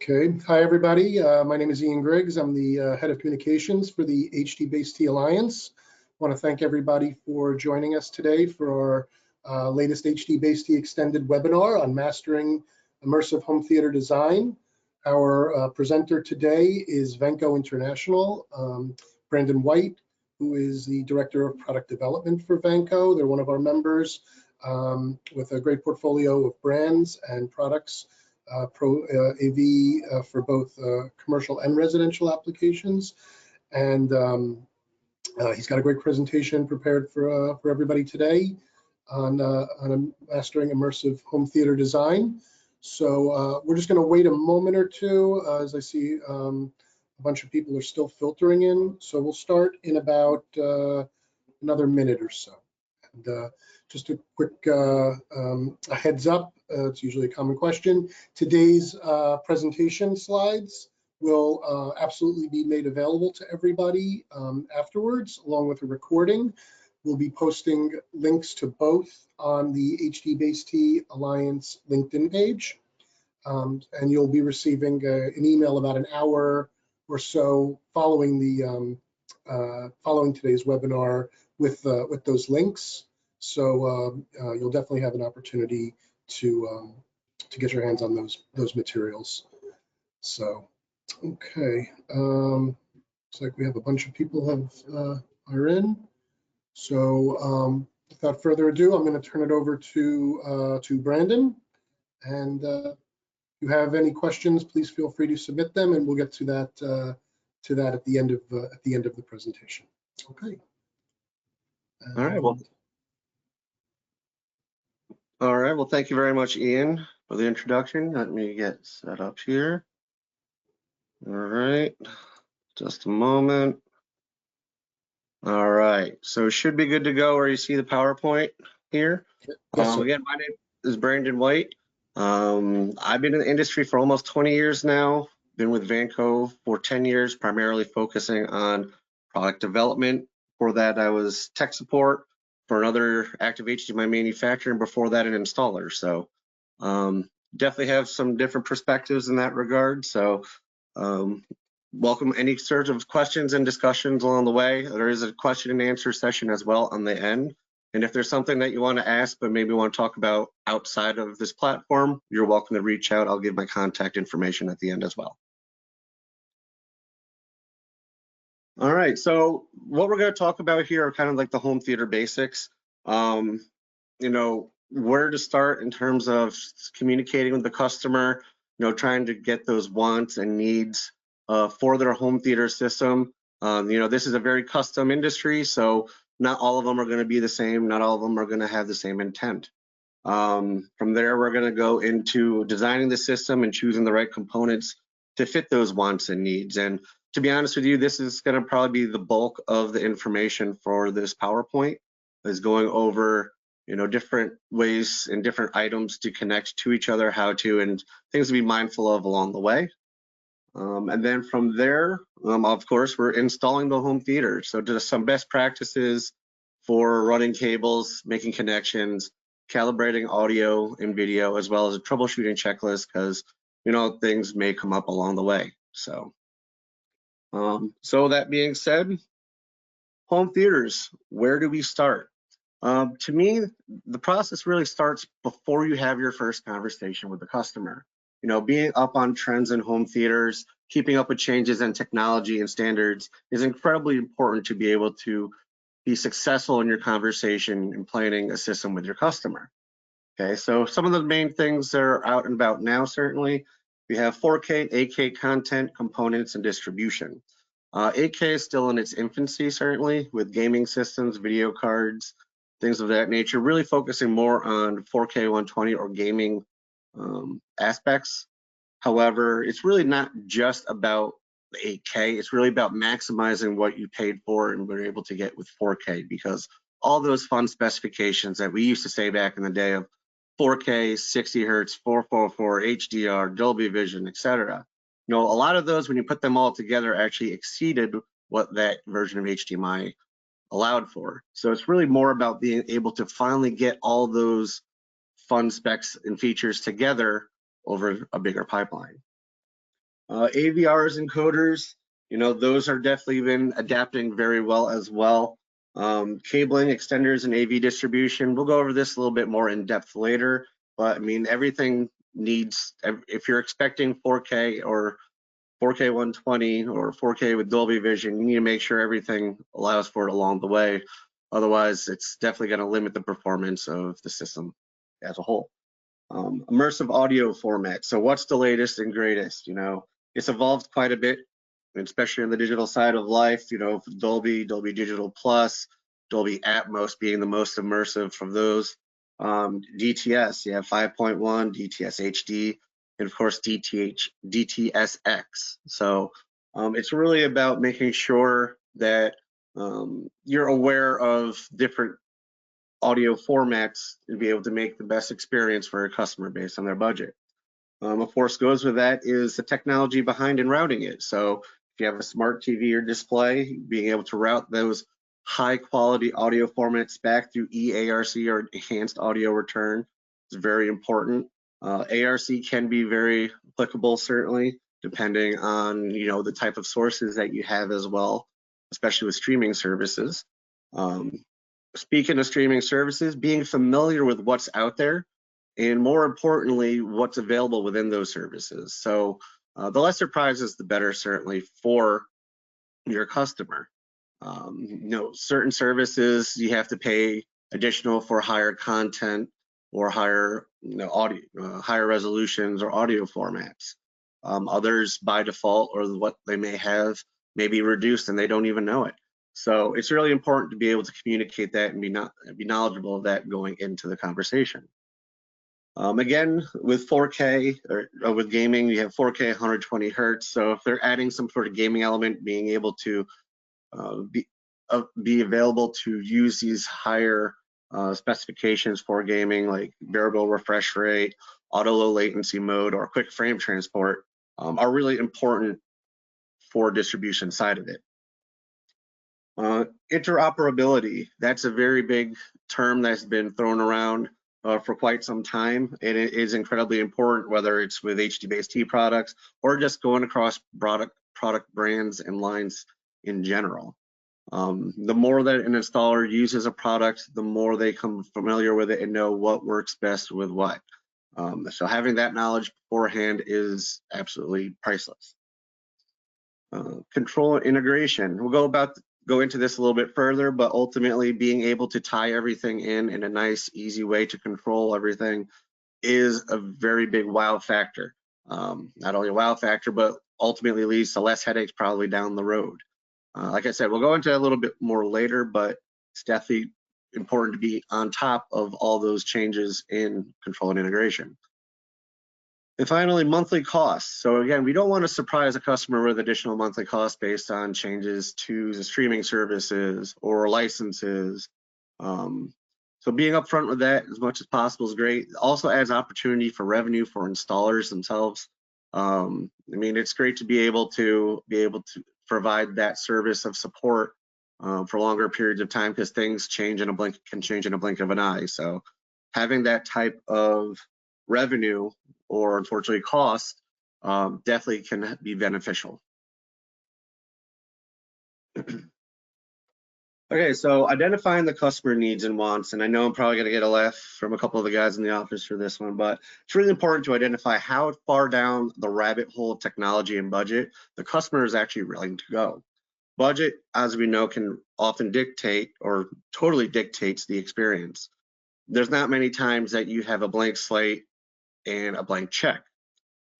Okay, hi everybody. My name is Ian Griggs. I'm the head of communications for the HD-Based-T Alliance. I want to thank everybody for joining us today for our latest HD-Based-T extended webinar on mastering immersive home theater design. Our presenter today is Venco International, Brandon White, who is the director of product development for Venco. They're one of our members with a great portfolio of brands and products. Pro AV for both commercial and residential applications, and he's got a great presentation prepared for everybody today on mastering immersive home theater design. So we're just going to wait a moment or two as I see a bunch of people are still filtering in. So we'll start in about another minute or so. And just a quick a heads up, it's usually a common question. Today's presentation slides will absolutely be made available to everybody afterwards, along with a recording. We'll be posting links to both on the HD-Based-T Alliance LinkedIn page. And you'll be receiving an email about an hour or so following the following today's webinar with those links. So you'll definitely have an opportunity to get your hands on those materials. So okay, looks like we have a bunch of people are in. So without further ado, I'm going to turn it over to Brandon. And if you have any questions, please feel free to submit them, and we'll get to that at the end of the presentation. Okay. All right. Well, thank you very much, Ian, for the introduction. Let me get set up here. All right, just a moment. All right, so it should be good to go where you see the PowerPoint here. Yes, again, my name is Brandon White. I've been in the industry for almost 20 years now. Been with Vanco for 10 years, primarily focusing on product development. Before that, I was tech support for another active HDMI manufacturer, and before that, an installer. So definitely have some different perspectives in that regard. So welcome any sort of questions and discussions along the way. There is a question and answer session as well on the end. And if there's something that you want to ask, but maybe want to talk about outside of this platform, you're welcome to reach out. I'll give my contact information at the end as well. All right, so what we're going to talk about here are kind of like the home theater basics. You know, where to start in terms of communicating with the customer, you know, trying to get those wants and needs for their home theater system. You know, this is a very custom industry, so not all of them are going to be the same. Not all of them are going to have the same intent. From there, we're going to go into designing the system and choosing the right components to fit those wants and needs. And to be honest with you, this is going to probably be the bulk of the information for this PowerPoint, is going over, you know, different ways and different items to connect to each other, how to, and things to be mindful of along the way. And then from there, of course, we're installing the home theater. So just some best practices for running cables, making connections, calibrating audio and video, as well as a troubleshooting checklist, because, you know, things may come up along the way. So, so that being said, home theaters, where do we start? To me, the process really starts before you have your first conversation with the customer. You know, being up on trends in home theaters, keeping up with changes in technology and standards is incredibly important to be able to be successful in your conversation and planning a system with your customer. Okay, so some of the main things that are out and about now, certainly, we have 4K and 8K content, components, and distribution. 8K is still in its infancy, certainly, with gaming systems, video cards, things of that nature, really focusing more on 4K 120 or gaming aspects. However, it's really not just about the 8K, it's really about maximizing what you paid for and were able to get with 4K, because all those fun specifications that we used to say back in the day of 4K, 60 hertz, 444, HDR, Dolby Vision, etc. You know, a lot of those, when you put them all together, actually exceeded what that version of HDMI allowed for. So it's really more about being able to finally get all those fun specs and features together over a bigger pipeline. AVRs and encoders, those are definitely been adapting very well as well. Cabling, extenders, and AV distribution. We'll go over this a little bit more in depth later, but I mean, everything needs, if you're expecting 4K or 4K 120 or 4K with Dolby Vision, you need to make sure everything allows for it along the way. Otherwise, it's definitely going to limit the performance of the system as a whole. Immersive audio format. So what's the latest and greatest? It's evolved quite a bit, especially on the digital side of life. Dolby Digital Plus, Dolby Atmos being the most immersive from those. DTS, you have 5.1, DTS HD, and of course DTSX. So it's really about making sure that you're aware of different audio formats and be able to make the best experience for a customer based on their budget. Of course, goes with that is the technology behind and routing it. So if you have a smart TV or display, being able to route those high quality audio formats back through eARC or enhanced audio return is very important. ARC can be very applicable, certainly, depending on the type of sources that you have as well, especially with streaming services. Speaking of streaming services, being familiar with what's out there, and more importantly, what's available within those services. So the lesser prizes, the better, certainly, for your customer. Certain services you have to pay additional for higher content or higher, audio, higher resolutions or audio formats. Others, by default, or what they may have, may be reduced and they don't even know it. So it's really important to be able to communicate that and be knowledgeable of that going into the conversation. Again, with 4K or with gaming, you have 4K 120 hertz. So if they're adding some sort of gaming element, being able to be available to use these higher specifications for gaming, like variable refresh rate, auto low latency mode, or quick frame transport, are really important for distribution side of it. Interoperability, that's a very big term that's been thrown around for quite some time, and it is incredibly important, whether it's with HD-based products or just going across product brands and lines in general. The more that an installer uses a product, the more they become familiar with it and know what works best with what. So having that knowledge beforehand is absolutely priceless. Control and integration. We'll go into this a little bit further, but ultimately being able to tie everything in a nice, easy way to control everything is a very big wow factor. Not only a wow factor, but ultimately leads to less headaches probably down the road. Like I said, we'll go into a little bit more later, but it's definitely important to be on top of all those changes in control and integration. And finally, monthly costs. So again, we don't want to surprise a customer with additional monthly costs based on changes to the streaming services or licenses. So being upfront with that as much as possible is great. It also adds opportunity for revenue for installers themselves. I mean, it's great to be able to provide that service of support for longer periods of time, because things can change in a blink of an eye. So having that type of revenue, or unfortunately cost, definitely can be beneficial. Okay, so identifying the customer needs and wants, and I know I'm probably going to get a laugh from a couple of the guys in the office for this one, but it's really important to identify how far down the rabbit hole of technology and budget the customer is actually willing to go. Budget, as we know, can often dictate or totally dictates the experience. There's not many times that you have a blank slate and a blank check.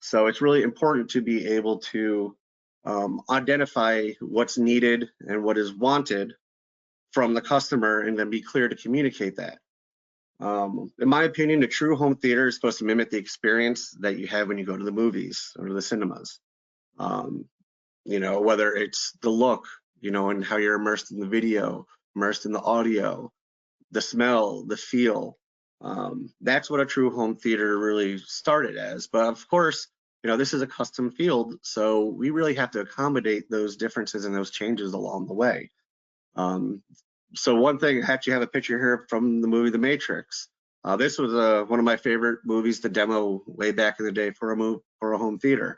So it's really important to be able to identify what's needed and what is wanted from the customer, and then be clear to communicate that. In my opinion, a true home theater is supposed to mimic the experience that you have when you go to the movies or the cinemas. Whether it's the look, and how you're immersed in the video, immersed in the audio, the smell, the feel. That's what a true home theater really started as. But of course, this is a custom field, so we really have to accommodate those differences and those changes along the way. So one thing, I actually have a picture here from the movie The Matrix. This was one of my favorite movies to demo way back in the day for a home theater.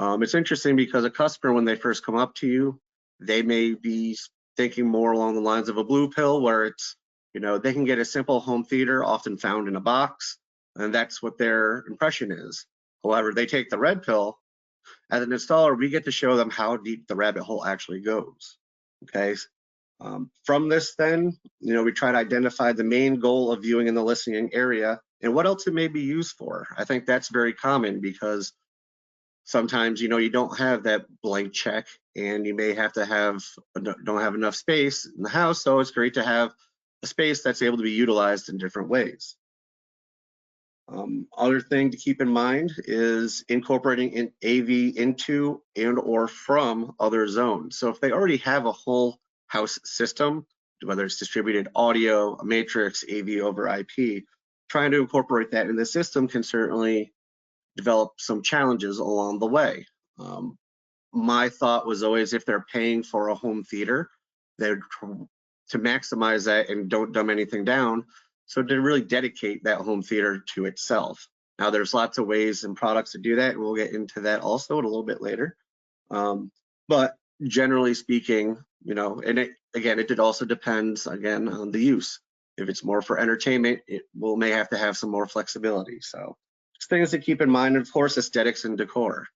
It's interesting because a customer, when they first come up to you, they may be thinking more along the lines of a blue pill, where it's, they can get a simple home theater often found in a box, and that's what their impression is. However, they take the red pill. As an installer, we get to show them how deep the rabbit hole actually goes. Okay. From this, then, we try to identify the main goal of viewing in the listening area and what else it may be used for. I think that's very common because sometimes, you don't have that blank check and you may have to don't have enough space in the house. So it's great to have a space that's able to be utilized in different ways. Other thing to keep in mind is incorporating AV into and or from other zones. So if they already have a whole house system, whether it's distributed audio, a matrix, AV over IP, trying to incorporate that in the system can certainly develop some challenges along the way. My thought was always, if they're paying for a home theater, they're to maximize that and don't dumb anything down. So to really dedicate that home theater to itself. Now there's lots of ways and products to do that, and we'll get into that also a little bit later. But generally speaking, and it also depends again on the use. If it's more for entertainment, it may have to have some more flexibility. So just things to keep in mind, and of course, aesthetics and decor.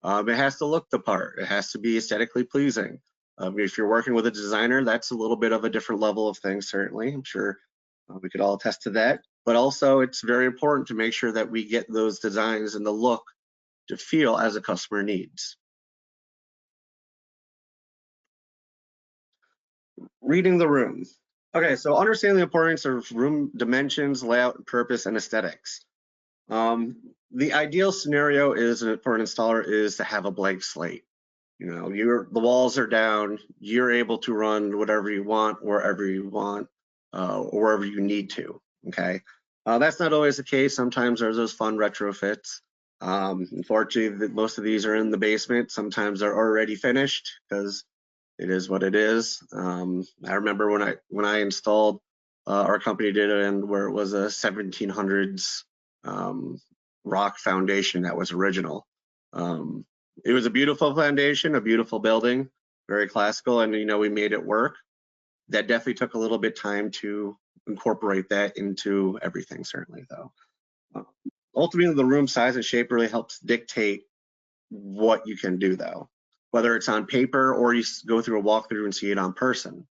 It has to look the part. It has to be aesthetically pleasing. If you're working with a designer, that's a little bit of a different level of things, certainly. I'm sure we could all attest to that. But also, it's very important to make sure that we get those designs and the look to feel as a customer needs. Reading the room. Okay, so understanding the importance of room dimensions, layout, purpose, and aesthetics. The ideal scenario for an installer is to have a blank slate. The walls are down, you're able to run whatever you want, wherever you want, or wherever you need to, okay? That's not always the case. Sometimes there's those fun retrofits. Unfortunately, most of these are in the basement. Sometimes they're already finished because it is what it is. I remember when I installed, our company did it in where it was a 1700s rock foundation that was original. It was a beautiful foundation, a beautiful building, very classical, and we made it work. That definitely took a little bit time to incorporate that into everything, certainly though. Ultimately, the room size and shape really helps dictate what you can do though, whether it's on paper or you go through a walkthrough and see it on person.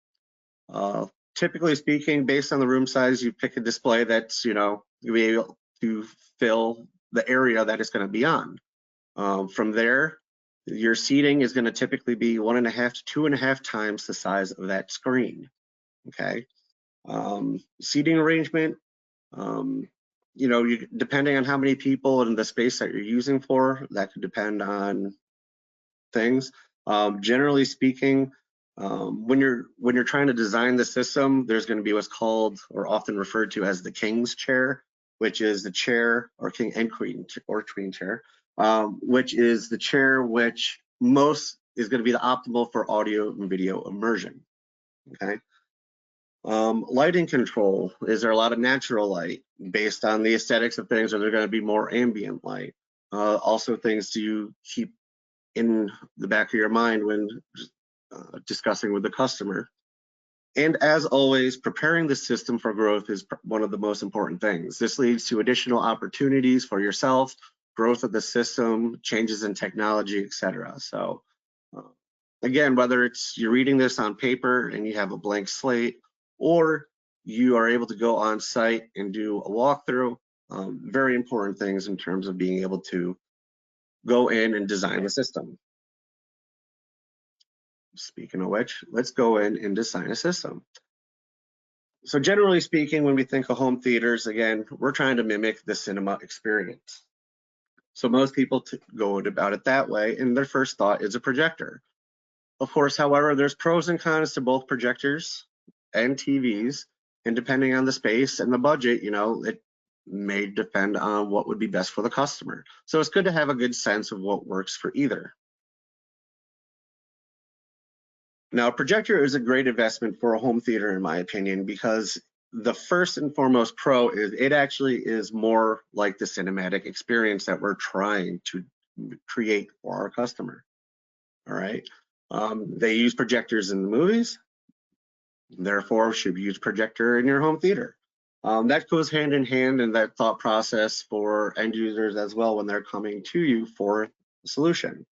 Typically speaking, based on the room size, you pick a display that's, you'll be able to fill the area that it's going to be on. From there, your seating is going to typically be 1.5 to 2.5 times the size of that screen. Okay. Seating arrangement, depending on how many people and the space that you're using for, that could depend on things. Generally speaking, when you're trying to design the system, there's going to be what's called or often referred to as the king's chair, which is the chair or king and queen or queen chair, which is the chair which most is going to be the optimal for audio and video immersion. Okay. Lighting control, is there a lot of natural light based on the aesthetics of things, or they're going to be more ambient light? Also things to keep in the back of your mind when discussing with the customer. And as always, preparing the system for growth is one of the most important things. This leads to additional opportunities for yourself, growth of the system, changes in technology, etc. So again, whether it's you're reading this on paper and you have a blank slate, or you are able to go on site and do a walkthrough, very important things in terms of being able to go in and design the system. Speaking of which, let's go in and design a system. So generally speaking, when we think of home theaters, again, we're trying to mimic the cinema experience. So most people go about it that way, and their first thought is a projector. Of course, however, there's pros and cons to both projectors and TVs, and depending on the space and the budget, it may depend on what would be best for the customer. So it's good to have a good sense of what works for either. Now, a projector is a great investment for a home theater, in my opinion, because the first and foremost pro is it actually is more like the cinematic experience that we're trying to create for our customer. All right. They use projectors in the movies, therefore should use projector in your home theater. That goes hand in hand in that thought process for end users as well when they're coming to you for a solution.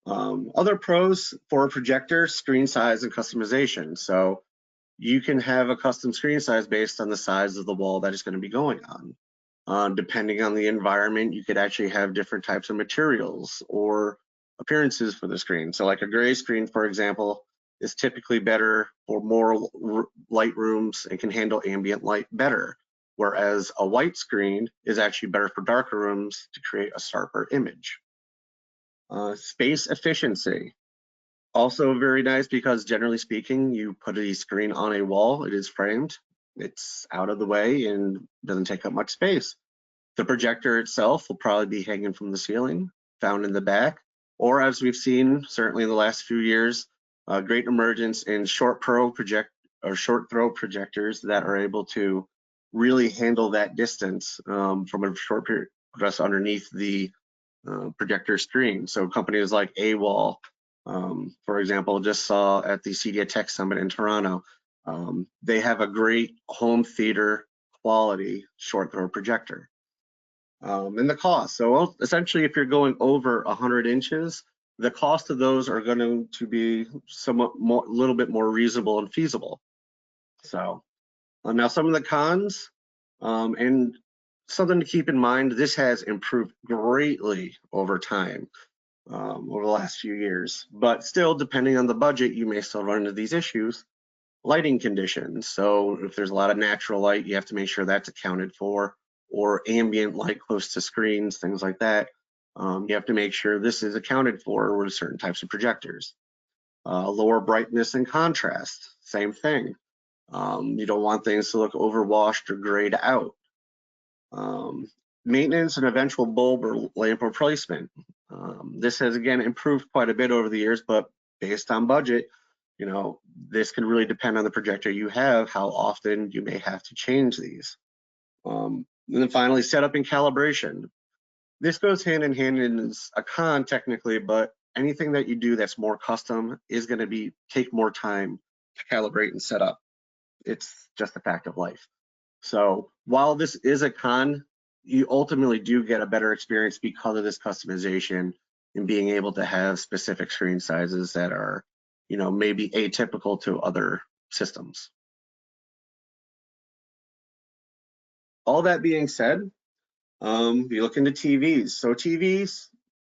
Other pros for a projector: screen size and customization. So you can have a custom screen size based on the size of the wall that is going to be going on. Depending on the environment, you could actually have different types of materials or appearances for the screen. So like a gray screen, for example, is typically better for more light rooms and can handle ambient light better, whereas a white screen is actually better for darker rooms to create a sharper image. Space efficiency. Also very nice because generally speaking, you put a screen on a wall, it is framed, it's out of the way and doesn't take up much space. The projector itself will probably be hanging from the ceiling, found in the back, or as we've seen certainly in the last few years, great emergence in short throw projectors that are able to really handle that distance from a short period just underneath the projector screen. So companies like AWOL, for example, just saw at the CDA Tech Summit in Toronto, they have a great home theater quality short throw projector. And the cost. So essentially, if you're going over 100 inches, the cost of those are going to be somewhat more, a little bit more reasonable and feasible. So now some of the cons, and something to keep in mind, this has improved greatly over time, over the last few years, but still, depending on the budget, you may still run into these issues. Lighting conditions. So if there's a lot of natural light, you have to make sure that's accounted for, or ambient light close to screens, things like that. You have to make sure this is accounted for with certain types of projectors. Lower brightness and contrast, same thing. You don't want things to look overwashed or grayed out. Maintenance and eventual bulb or lamp replacement. This has again improved quite a bit over the years, but based on budget, you know, this can really depend on the projector you have, how often you may have to change these. And then finally, setup and calibration. This goes hand in hand and is a con technically, but anything that you do that's more custom is going to take more time to calibrate and set up. It's just a fact of life. So while this is a con, you ultimately do get a better experience because of this customization and being able to have specific screen sizes that are, you know, maybe atypical to other systems. All that being said, you look into TVs. So TVs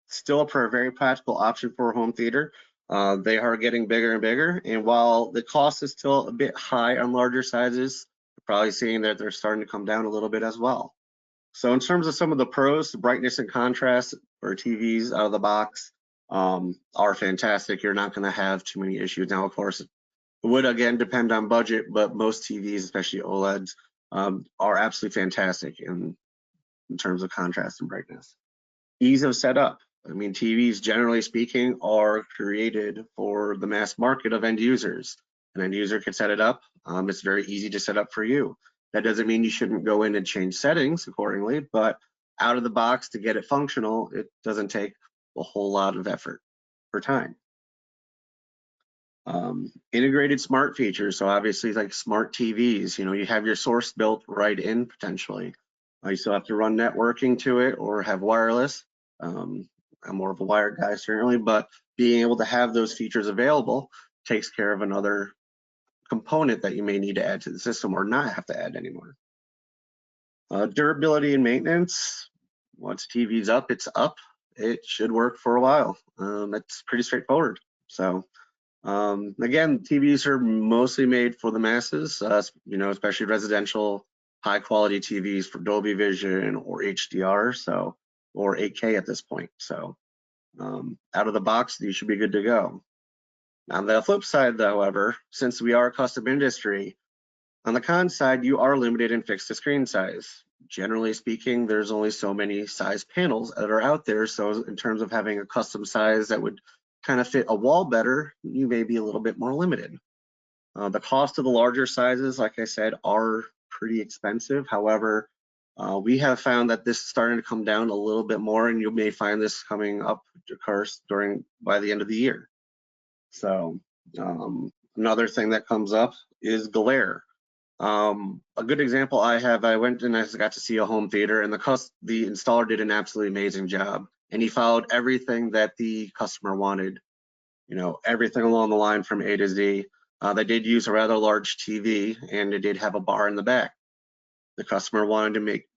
still are a very practical option for a home theater. They are getting bigger and bigger, and while the cost is still a bit high on larger sizes, you're probably seeing that they're starting to come down a little bit as well. So in terms of some of the pros, the brightness and contrast for TVs out of the box are fantastic. You're not going to have too many issues. Now, of course, it would again depend on budget, but most TVs, especially OLEDs, are absolutely fantastic in terms of contrast and brightness. Ease of setup. I mean, TVs, generally speaking, are created for the mass market of end users. An end user can set it up. It's very easy to set up for you. That doesn't mean you shouldn't go in and change settings accordingly, but out of the box to get it functional, it doesn't take a whole lot of effort or time. Integrated smart features. So obviously like smart TVs, you know, you have your source built right in potentially. You still have to run networking to it or have wireless. I'm more of a wired guy certainly, but being able to have those features available takes care of another component that you may need to add to the system or not have to add anymore. Durability and maintenance. Once TV's up, it's up. It should work for a while. It's pretty straightforward. So again, TVs are mostly made for the masses, you know, especially residential high quality TVs for Dolby Vision or HDR, so, or 8K at this point. So out of the box, these should be good to go. On the flip side, however, since we are a custom industry, on the con side, you are limited and fixed to screen size. Generally speaking, there's only so many size panels that are out there. So in terms of having a custom size that would kind of fit a wall better, you may be a little bit more limited. The cost of the larger sizes, like I said, are pretty expensive. However, We have found that this is starting to come down a little bit more, and you may find this coming up, of course, by the end of the year. So another thing that comes up is glare. A good example I went and I got to see a home theater, and the installer did an absolutely amazing job, and he followed everything that the customer wanted. You know, everything along the line from A to Z. They did use a rather large TV, and it did have a bar in the back. The customer wanted to make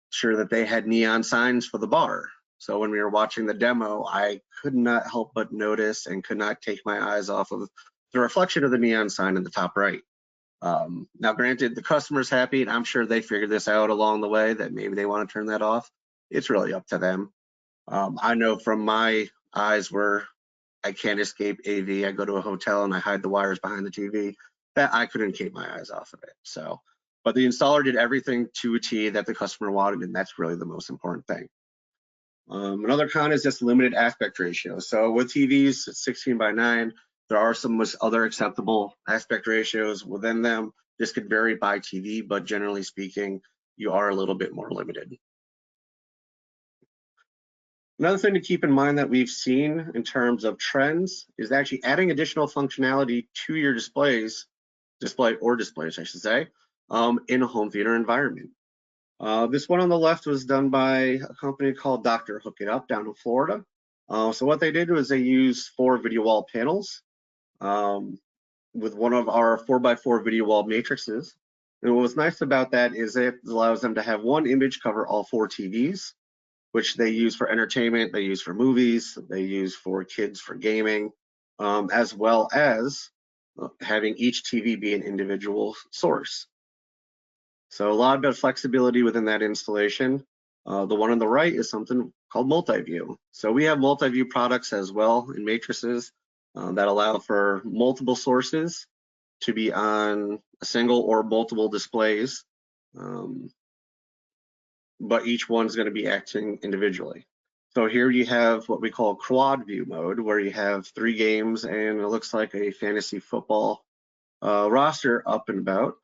sure that they had neon signs for the bar. So when we were watching the demo, I could not help but notice and could not take my eyes off of the reflection of the neon sign in the top right. Now, granted, the customer's happy, and I'm sure they figured this out along the way that maybe they want to turn that off. It's really up to them. I know from my eyes where I can't escape AV, I go to a hotel and I hide the wires behind the TV, that I couldn't keep my eyes off of it. So, but the installer did everything to a T that the customer wanted, and that's really the most important thing. Another con is just limited aspect ratio. So with TVs, it's 16:9. There are some other acceptable aspect ratios within them. This could vary by TV, but generally speaking, you are a little bit more limited. Another thing to keep in mind that we've seen in terms of trends is actually adding additional functionality to your displays, I should say, in a home theater environment. This one on the left was done by a company called Dr. Hook It Up down in Florida. So what they did was they used 4 video wall panels with one of our 4x4 video wall matrices. And what was nice about that is it allows them to have one image cover all 4 TVs, which they use for entertainment, they use for movies, they use for kids for gaming, as well as having each TV be an individual source. So a lot of flexibility within that installation. The one on the right is something called multi-view. So we have multi-view products as well in matrices that allow for multiple sources to be on a single or multiple displays, but each one's going to be acting individually. So here you have what we call quad view mode, where you have 3 games and it looks like a fantasy football roster up and about.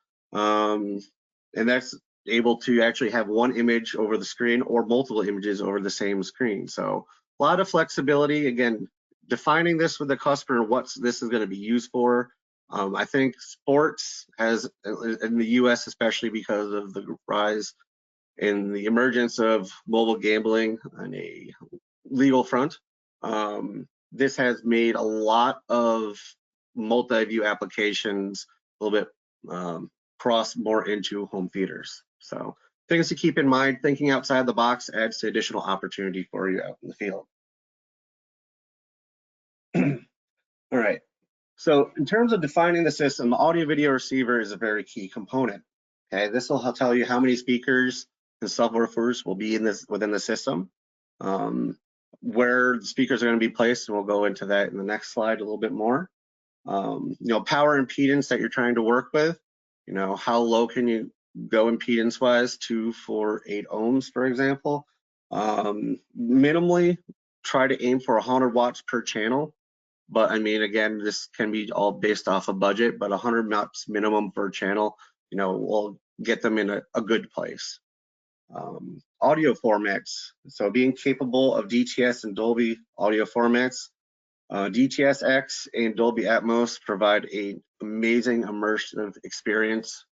And that's able to actually have one image over the screen or multiple images over the same screen. So a lot of flexibility. Again, defining this with the customer, what this is going to be used for. I think sports has, in the US, especially because of the rise in the emergence of mobile gambling on a legal front, this has made a lot of multi-view applications a little bit cross more into home theaters. So things to keep in mind, thinking outside the box adds to additional opportunity for you out in the field. All right, so in terms of defining the system, the audio video receiver is a very key component. Okay, this will tell you how many speakers and subwoofers will be within the system, where the speakers are going to be placed, and we'll go into that in the next slide a little bit more. You know, power impedance that you're trying to work with. You know, how low can you go impedance wise? 248 ohms, for example. Minimally, try to aim for 100 watts per channel. But I mean, again, this can be all based off a budget, but 100 watts minimum per channel, you know, will get them in a good place. Audio formats, so being capable of DTS and Dolby audio formats. DTS-X and Dolby Atmos provide an amazing immersive experience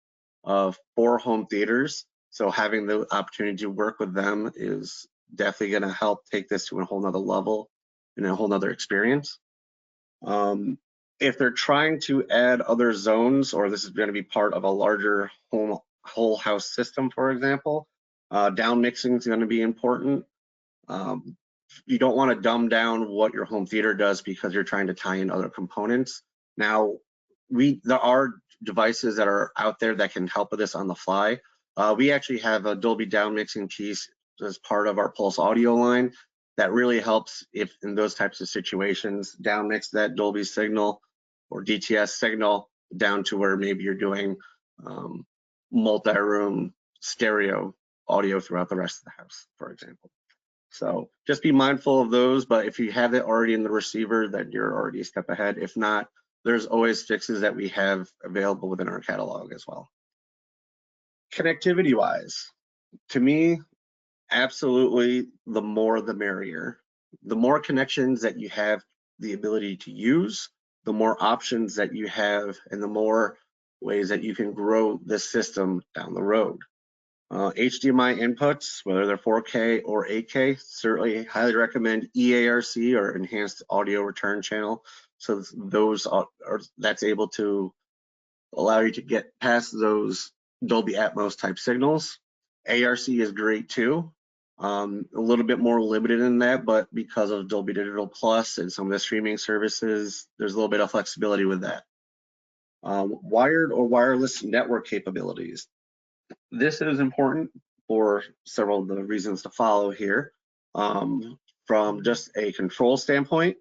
for home theaters. So having the opportunity to work with them is definitely going to help take this to a whole nother level and a whole nother experience. If they're trying to add other zones, or this is going to be part of a larger whole house system, for example, down mixing is going to be important. You don't want to dumb down what your home theater does because you're trying to tie in other components. Now, there are devices that are out there that can help with this on the fly. We actually have a Dolby down mixing piece as part of our Pulse audio line that really helps if in those types of situations, down mix that Dolby signal or DTS signal down to where maybe you're doing multi-room stereo audio throughout the rest of the house, for example. So just be mindful of those, but if you have it already in the receiver, then you're already a step ahead. If not, there's always fixes that we have available within our catalog as well. Connectivity wise, To me, absolutely, the more the merrier. The more connections that you have the ability to use, the more options that you have, and the more ways that you can grow this system down the road. HDMI inputs, whether they're 4K or 8K, certainly highly recommend EARC or Enhanced Audio Return Channel. So those that's able to allow you to get past those Dolby Atmos type signals. ARC is great too. A little bit more limited in that, but because of Dolby Digital Plus and some of the streaming services, there's a little bit of flexibility with that. Wired or wireless network capabilities. This is important for several of the reasons to follow here. From just a control standpoint,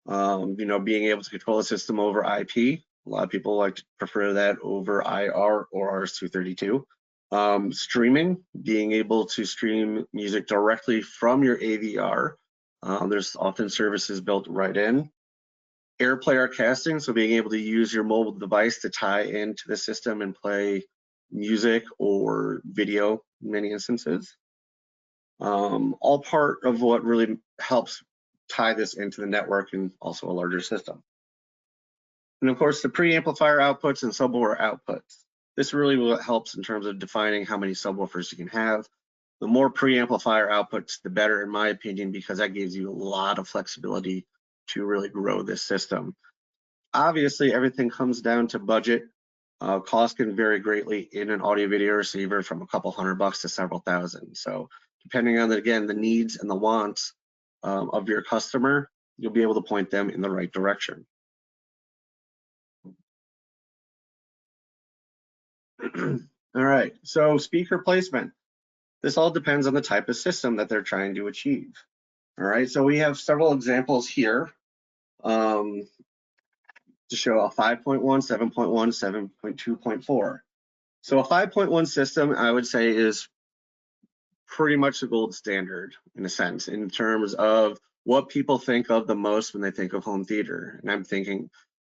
being able to control a system over IP. A lot of people like to prefer that over IR or RS-232. Streaming, being able to stream music directly from your AVR. There's often services built right in. AirPlay or casting, so being able to use your mobile device to tie into the system and play music or video in many instances. All part of what really helps tie this into the network and also a larger system. And of course, the preamplifier outputs and subwoofer outputs. This really what helps in terms of defining how many subwoofers you can have. The more preamplifier outputs, the better, in my opinion, because that gives you a lot of flexibility to really grow this system. Obviously, everything comes down to budget. Cost can vary greatly in an audio video receiver from a couple $100 to several thousand. So depending on, again, the needs and the wants of your customer, you'll be able to point them in the right direction. All right, so speaker placement. This all depends on the type of system that they're trying to achieve. All right, so we have several examples here to show a 5.1, 7.1, 7.2.4. So a 5.1 system, I would say, is pretty much the gold standard in a sense, in terms of what people think of the most when they think of home theater. And I'm thinking,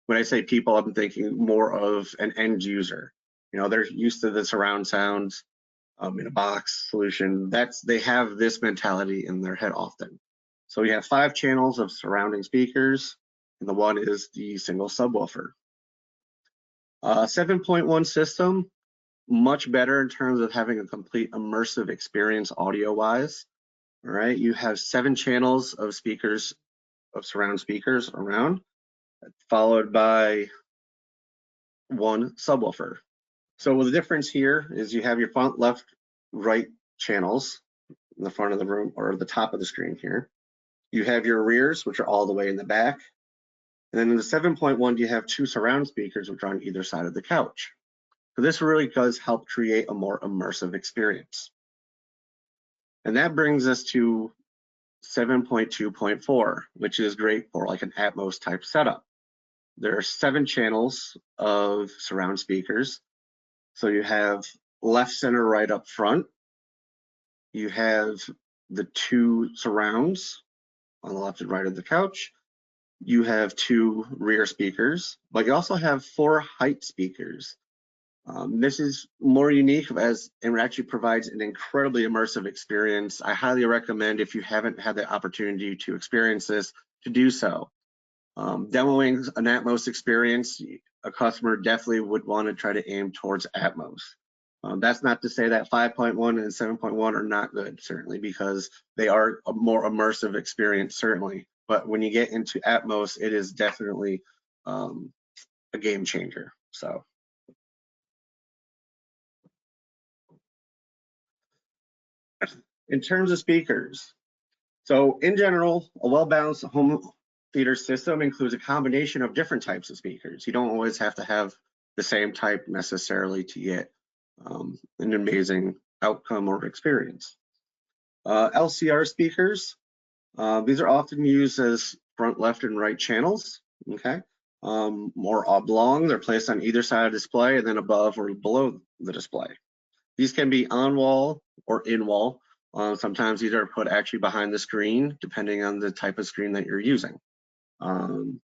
when I say people, I'm thinking more of an end user. They're used to the surround sounds in a box solution. They have this mentality in their head often. So we have 5 channels of surrounding speakers, and the one is the single subwoofer. 7.1 system, much better in terms of having a complete immersive experience audio-wise. All right, you have 7 channels of speakers, of surround speakers around, followed by 1 subwoofer. So the difference here is you have your front, left, right channels in the front of the room or the top of the screen here. You have your rears, which are all the way in the back. And then in the 7.1, you have 2 surround speakers, which are on either side of the couch. So this really does help create a more immersive experience. And that brings us to 7.2.4, which is great for like an Atmos type setup. There are 7 channels of surround speakers. So you have left, center, right up front. You have the 2 surrounds on the left and right of the couch. You have 2 rear speakers, but you also have 4 height speakers. This is more unique as it actually provides an incredibly immersive experience. I highly recommend, if you haven't had the opportunity to experience this, to do so. Demoing an Atmos experience, a customer definitely would want to try to aim towards Atmos. That's not to say that 5.1 and 7.1 are not good, certainly, because they are a more immersive experience, certainly. But when you get into Atmos, it is definitely a game changer. So. In terms of speakers, so in general, a well-balanced home theater system includes a combination of different types of speakers. You don't always have to have the same type necessarily to get an amazing outcome or experience. LCR speakers, these are often used as front, left, and right channels, okay? More oblong, they're placed on either side of the display and then above or below the display. These can be on wall or in wall. Sometimes these are put actually behind the screen, depending on the type of screen that you're using.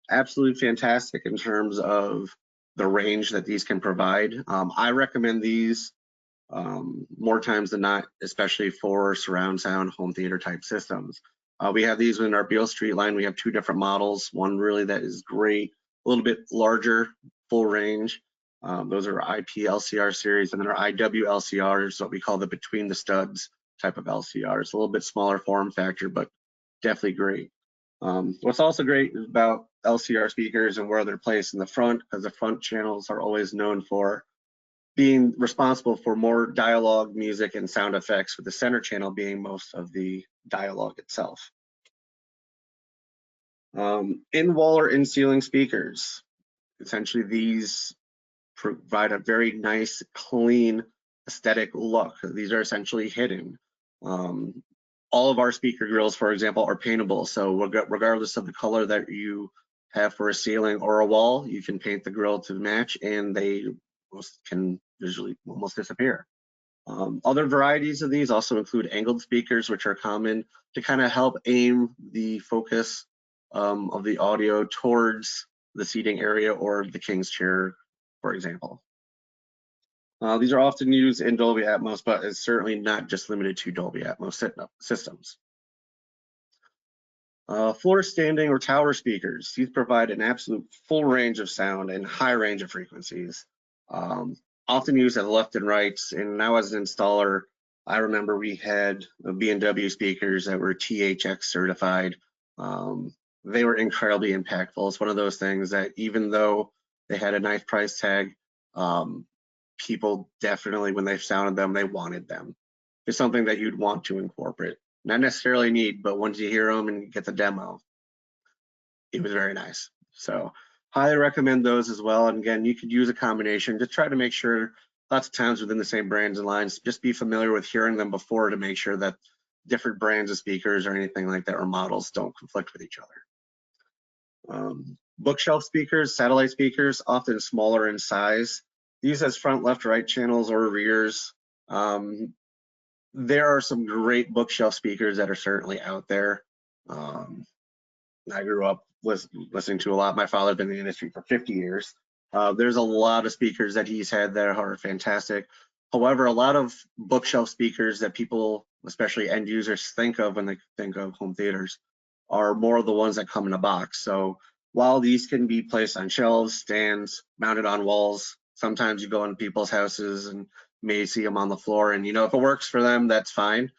Absolutely fantastic in terms of the range that these can provide. I recommend these more times than not, especially for surround sound home theater type systems. We have these in our Beale Street line. We have 2 different models. One really that is great, a little bit larger, full range. Those are IP LCR series, and then our IW LCRs, what we call the between the studs type of LCRs. A little bit smaller form factor, but definitely great. What's also great about LCR speakers and where they're placed in the front, because the front channels are always known for being responsible for more dialogue, music, and sound effects, with the center channel being most of the dialogue itself. In-wall or in-ceiling speakers. Essentially, these provide a very nice, clean, aesthetic look. These are essentially hidden. All of our speaker grills, for example, are paintable. So regardless of the color that you have for a ceiling or a wall, you can paint the grill to match, and they can visually almost disappear. Other varieties of these also include angled speakers, which are common to kind of help aim the focus of the audio towards the seating area or the king's chair, for example. These are often used in Dolby Atmos, but it's certainly not just limited to Dolby Atmos systems. Floor standing or tower speakers. These provide an absolute full range of sound and high range of frequencies. Often used at left and rights. And now as an installer, I remember we had B&W speakers that were THX certified. They were incredibly impactful. It's one of those things that even though they had a nice price tag, people definitely, when they sounded them, they wanted them. It's something that you'd want to incorporate. Not necessarily need, but once you hear them and get the demo, it was very nice. So highly recommend those as well. And again, you could use a combination. Just try to make sure, lots of times within the same brands and lines, just be familiar with hearing them before to make sure that different brands of speakers or anything like that or models don't conflict with each other. Bookshelf speakers, satellite speakers, often smaller in size. These as front, left, right channels or rears. There are some great bookshelf speakers that are certainly out there. I grew up listening to a lot. My father's been in the industry for 50 years. There's a lot of speakers that he's had that are fantastic. However, a lot of bookshelf speakers that people, especially end users, think of when they think of home theaters are more of the ones that come in a box. So while these can be placed on shelves, stands, mounted on walls, sometimes you go into people's houses and may see them on the floor, and if it works for them, that's fine.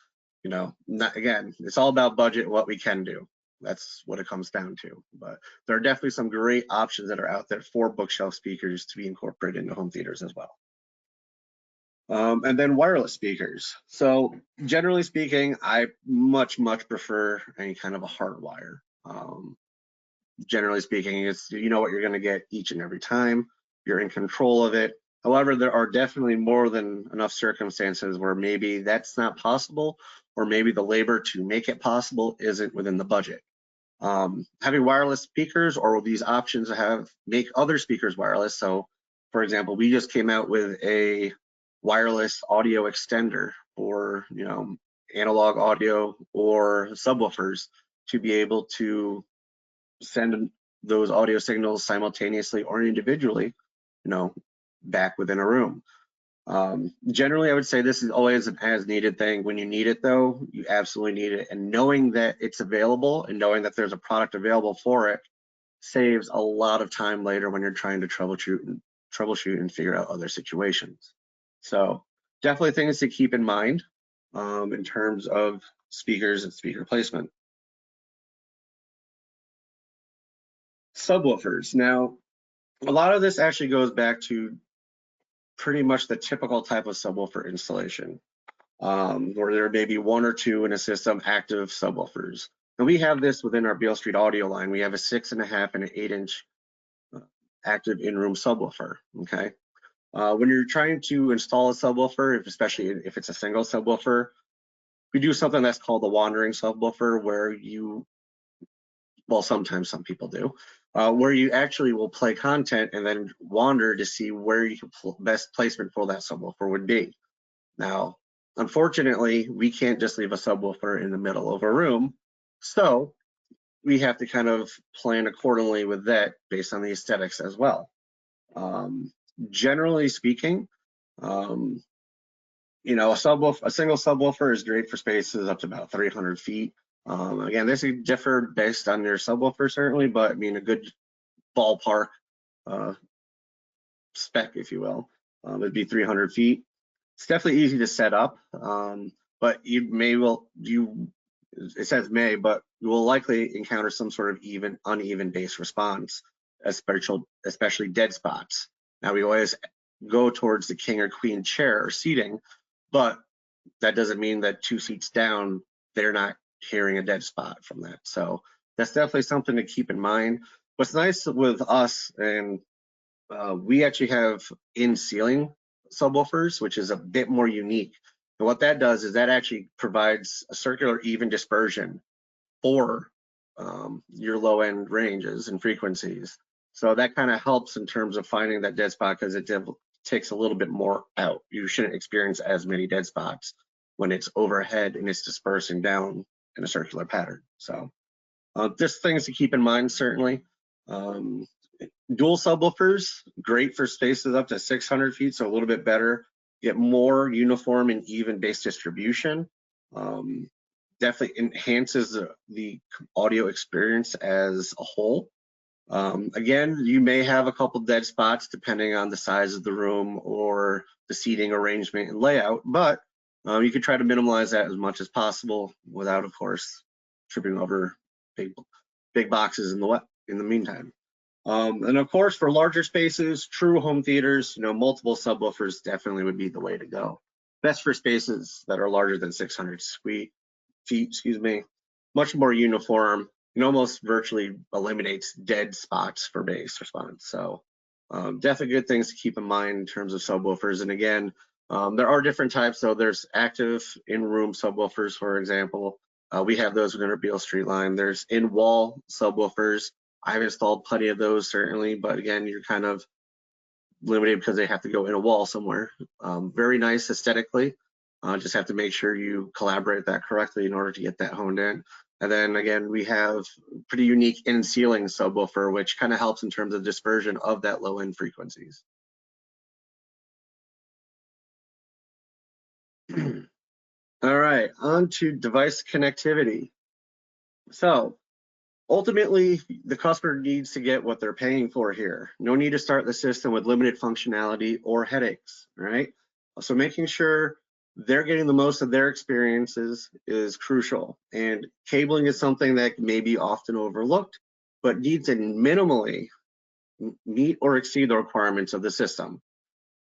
Again, it's all about budget, what we can do. That's what it comes down to. But there are definitely some great options that are out there for bookshelf speakers to be incorporated into home theaters as well. And then wireless speakers. So generally speaking, I much prefer any kind of a hardwire. Generally speaking, it's what you're going to get each and every time. You're in control of it. However, there are definitely more than enough circumstances where maybe that's not possible, or maybe the labor to make it possible isn't within the budget. Having wireless speakers or these options make other speakers wireless. So, for example, we just came out with a wireless audio extender for analog audio or subwoofers to be able to send those audio signals simultaneously or individually, back within a room. Generally, I would say this is always an as needed thing. When you need it though, you absolutely need it. And knowing that it's available and knowing that there's a product available for it saves a lot of time later when you're trying to troubleshoot and figure out other situations. So definitely things to keep in mind in terms of speakers and speaker placement. Subwoofers. Now, a lot of this actually goes back to pretty much the typical type of subwoofer installation, where there may be 1 or 2 in a system active subwoofers. And we have this within our Beale Street audio line. We have a 6.5 and an 8-inch active in-room subwoofer. Okay. When you're trying to install a subwoofer, especially if it's a single subwoofer, we do something that's called the wandering subwoofer, where sometimes some people do, where you actually will play content and then wander to see where best placement for that subwoofer would be. Now, unfortunately, we can't just leave a subwoofer in the middle of a room, so we have to kind of plan accordingly with that based on the aesthetics as well. Generally speaking, a single subwoofer is great for spaces up to about 300 feet. Again, this would differ based on your subwoofer certainly, but I mean a good ballpark spec, if you will, would be 300 feet. It's definitely easy to set up, but it says may, but you will likely encounter some sort of uneven bass response, especially dead spots. Now we always go towards the king or queen chair or seating, but that doesn't mean that 2 seats down, they're not hearing a dead spot from that. So that's definitely something to keep in mind. What's nice with us, and we actually have in-ceiling subwoofers, which is a bit more unique. And what that does is that actually provides a circular even dispersion for your low end ranges and frequencies. So that kind of helps in terms of finding that dead spot because it takes a little bit more out. You shouldn't experience as many dead spots when it's overhead and it's dispersing down in a circular pattern. So just things to keep in mind, certainly. Dual subwoofers, great for spaces up to 600 feet, so a little bit better. Get more uniform and even bass distribution. Definitely enhances the audio experience as a whole. Again, you may have a couple dead spots depending on the size of the room or the seating arrangement and layout, but you can try to minimize that as much as possible without, of course, tripping over big boxes in the meantime. And of course, for larger spaces, true home theaters, multiple subwoofers definitely would be the way to go. Best for spaces that are larger than 600 feet, much more uniform, and almost virtually eliminates dead spots for bass response. So definitely good things to keep in mind in terms of subwoofers. And again, there are different types. So there's active in-room subwoofers, for example. We have those within our Beale Street line. There's in-wall subwoofers. I've installed plenty of those certainly, but again, you're kind of limited because they have to go in a wall somewhere. Very nice aesthetically. Just have to make sure you collaborate that correctly in order to get that honed in. And then again, we have pretty unique in-ceiling subwoofer, which kind of helps in terms of dispersion of that low end frequencies. All right, on to device connectivity. So ultimately, the customer needs to get what they're paying for here. No need to start the system with limited functionality or headaches, right? So making sure they're getting the most of their experiences is crucial. And cabling is something that may be often overlooked, but needs to minimally meet or exceed the requirements of the system.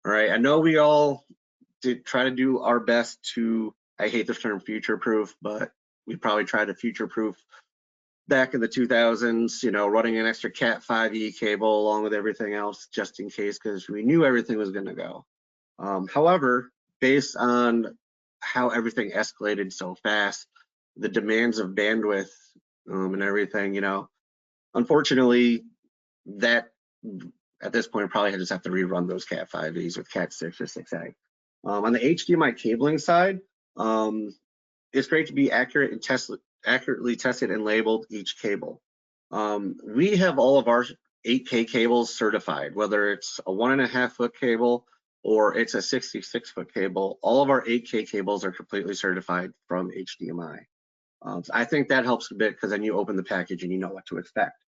All right, I know we all try to do our best to, I hate the term future-proof, but we probably try to future-proof back in the 2000s, running an extra Cat 5e cable along with everything else just in case, because we knew everything was going to go. However, based on how everything escalated so fast, the demands of bandwidth and everything, unfortunately, that at this point probably just have to rerun those Cat 5es with Cat 6 or 6A. On the HDMI cabling side, it's great to be accurate and accurately tested and labeled each cable. We have all of our 8K cables certified, whether it's a 1.5 foot cable or it's a 66 foot cable. All of our 8K cables are completely certified from HDMI. So I think that helps a bit because then you open the package and you know what to expect.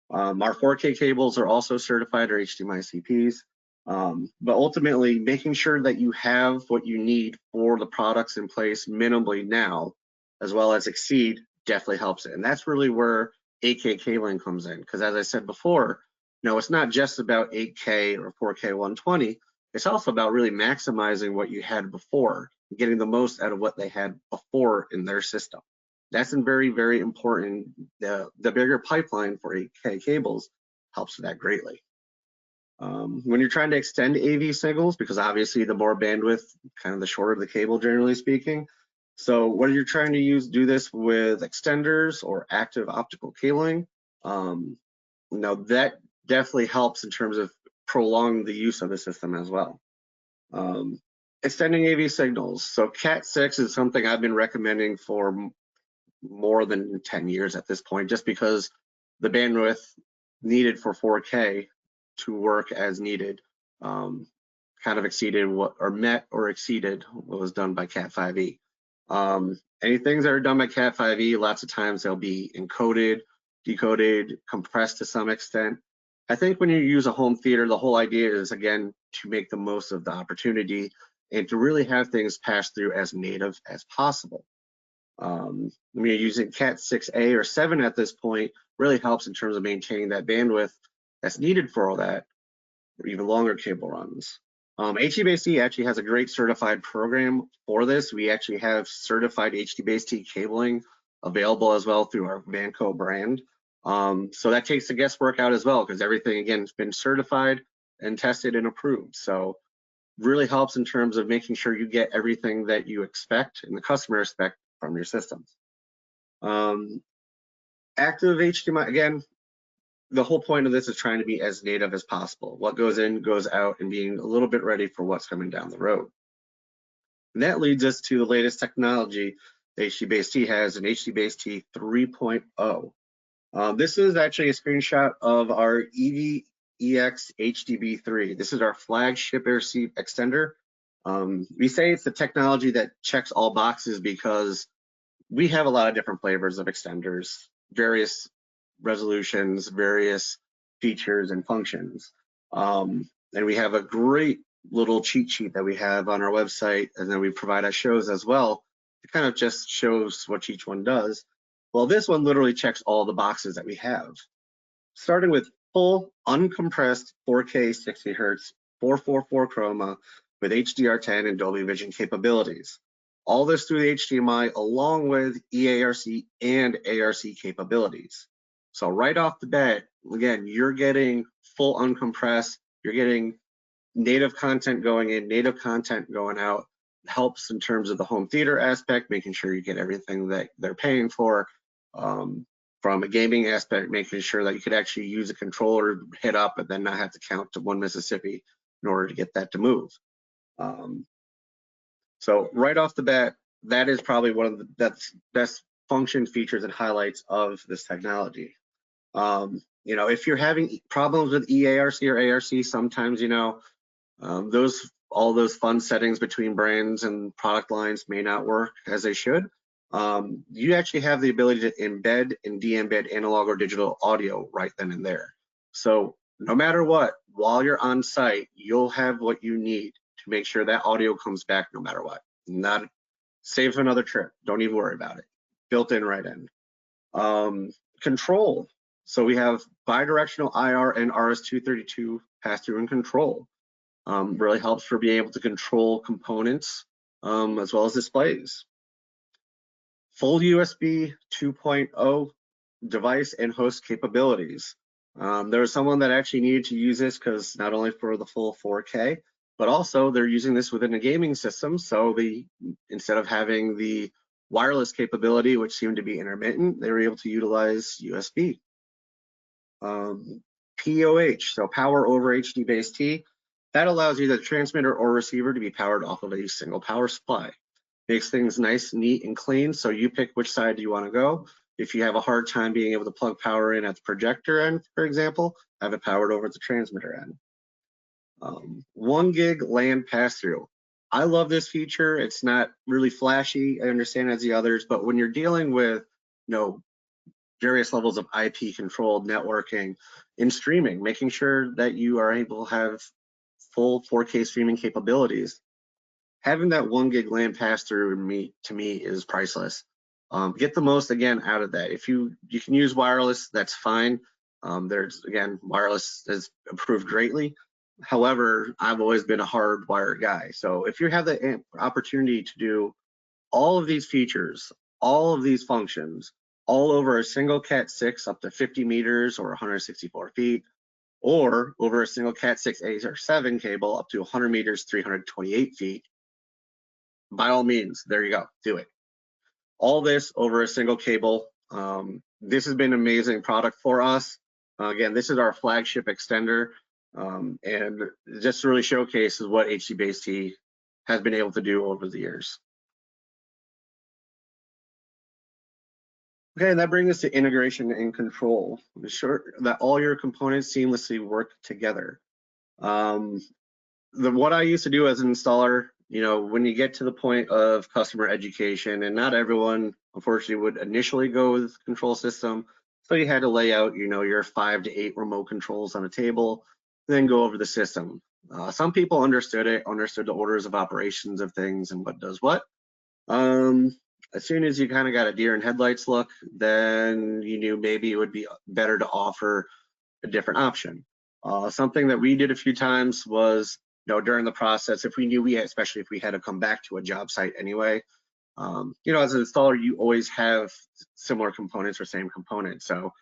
Our 4K cables are also certified, or HDMI CPs. But ultimately, making sure that you have what you need for the products in place minimally now, as well as exceed, definitely helps it. And that's really where 8K cabling comes in. Because as I said before, it's not just about 8K or 4K 120. It's also about really maximizing what you had before, getting the most out of what they had before in their system. That's very, very important. The bigger pipeline for 8K cables helps with that greatly. When you're trying to extend AV signals, because obviously the more bandwidth, kind of the shorter the cable, generally speaking. So whether you're trying to do this with extenders or active optical cabling, that definitely helps in terms of prolonging the use of the system as well. Extending AV signals. So Cat 6 is something I've been recommending for more than 10 years at this point, just because the bandwidth needed for 4K to work as needed kind of exceeded what, or met or exceeded what was done by Cat 5e. Any things that are done by Cat 5e, lots of times they'll be encoded, decoded, compressed to some extent. I think when you use a home theater, the whole idea is, again, to make the most of the opportunity and to really have things pass through as native as possible. Using Cat 6a or 7 at this point really helps in terms of maintaining that bandwidth that's needed for all that, or even longer cable runs. HDBaseT actually has a great certified program for this. We actually have certified HDBaseT cabling available as well through our Vanco brand. So that takes the guesswork out as well, because everything, again, has been certified and tested and approved. So really helps in terms of making sure you get everything that you expect and the customer expect from your systems. Active HDMI, again, the whole point of this is trying to be as native as possible. What goes in, goes out, and being a little bit ready for what's coming down the road. And that leads us to the latest technology that HDBaseT has, an HDBaseT 3.0. This is actually a screenshot of our EV-EX HDB3. This is our flagship air seat extender. We say it's the technology that checks all boxes because we have a lot of different flavors of extenders, various resolutions, various features and functions. And we have a great little cheat sheet that we have on our website, and then we provide our shows as well. It kind of just shows what each one does. Well, this one literally checks all the boxes that we have, starting with full uncompressed 4K 60 Hz 444 chroma with HDR10 and Dolby Vision capabilities. All this through the HDMI along with EARC and ARC capabilities. So right off the bat, again, you're getting full uncompressed, you're getting native content going in, native content going out. It helps in terms of the home theater aspect, making sure you get everything that they're paying for. From a gaming aspect, making sure that you could actually use a controller, hit up, and then not have to count to 1 Mississippi in order to get that to move. So right off the bat, that is probably one of the best function, features, and highlights of this technology. If you're having problems with EARC or ARC, sometimes, all those fun settings between brands and product lines may not work as they should. You actually have the ability to embed and de-embed analog or digital audio right then and there. So no matter what, while you're on site, you'll have what you need to make sure that audio comes back no matter what. Not save for another trip. Don't even worry about it. Built in right in. Control. So we have bidirectional IR and RS-232 pass-through and control. Really helps for being able to control components as well as displays. Full USB 2.0 device and host capabilities. There was someone that actually needed to use this because not only for the full 4K, but also they're using this within a gaming system. So instead of having the wireless capability, which seemed to be intermittent, they were able to utilize USB. POH, so power over HDBaseT. That allows either the transmitter or receiver to be powered off of a single power supply. Makes things nice, neat, and clean, so you pick which side you want to go. If you have a hard time being able to plug power in at the projector end, for example, have it powered over at the transmitter end. 1 gig LAN pass-through. I love this feature. It's not really flashy, I understand, as the others, but when you're dealing with various levels of IP controlled networking in streaming, making sure that you are able to have full 4K streaming capabilities, having that 1 gig LAN pass-through to me is priceless. Get the most, again, out of that. If you can use wireless, that's fine. Wireless has improved greatly. However, I've always been a hardwired guy. So if you have the opportunity to do all of these features, all of these functions, all over a single Cat 6 up to 50 meters or 164 feet, or over a single Cat 6A or 7 cable up to 100 meters, 328 feet, by all means, there you go, do it. All this over a single cable. This has been an amazing product for us. Again, this is our flagship extender, and it just really showcases what HDBaseT has been able to do over the years. Okay, and that brings us to integration and control. Ensure that all your components seamlessly work together. what I used to do as an installer, when you get to the point of customer education, and not everyone, unfortunately, would initially go with control system. So you had to lay out, your 5 to 8 remote controls on a table, then go over the system. Some people understood the orders of operations of things and what does what. As soon as you kind of got a deer in headlights look, then you knew maybe it would be better to offer a different option. Something that we did a few times was, during the process, if we knew especially if we had to come back to a job site anyway, as an installer, you always have similar components or same components. So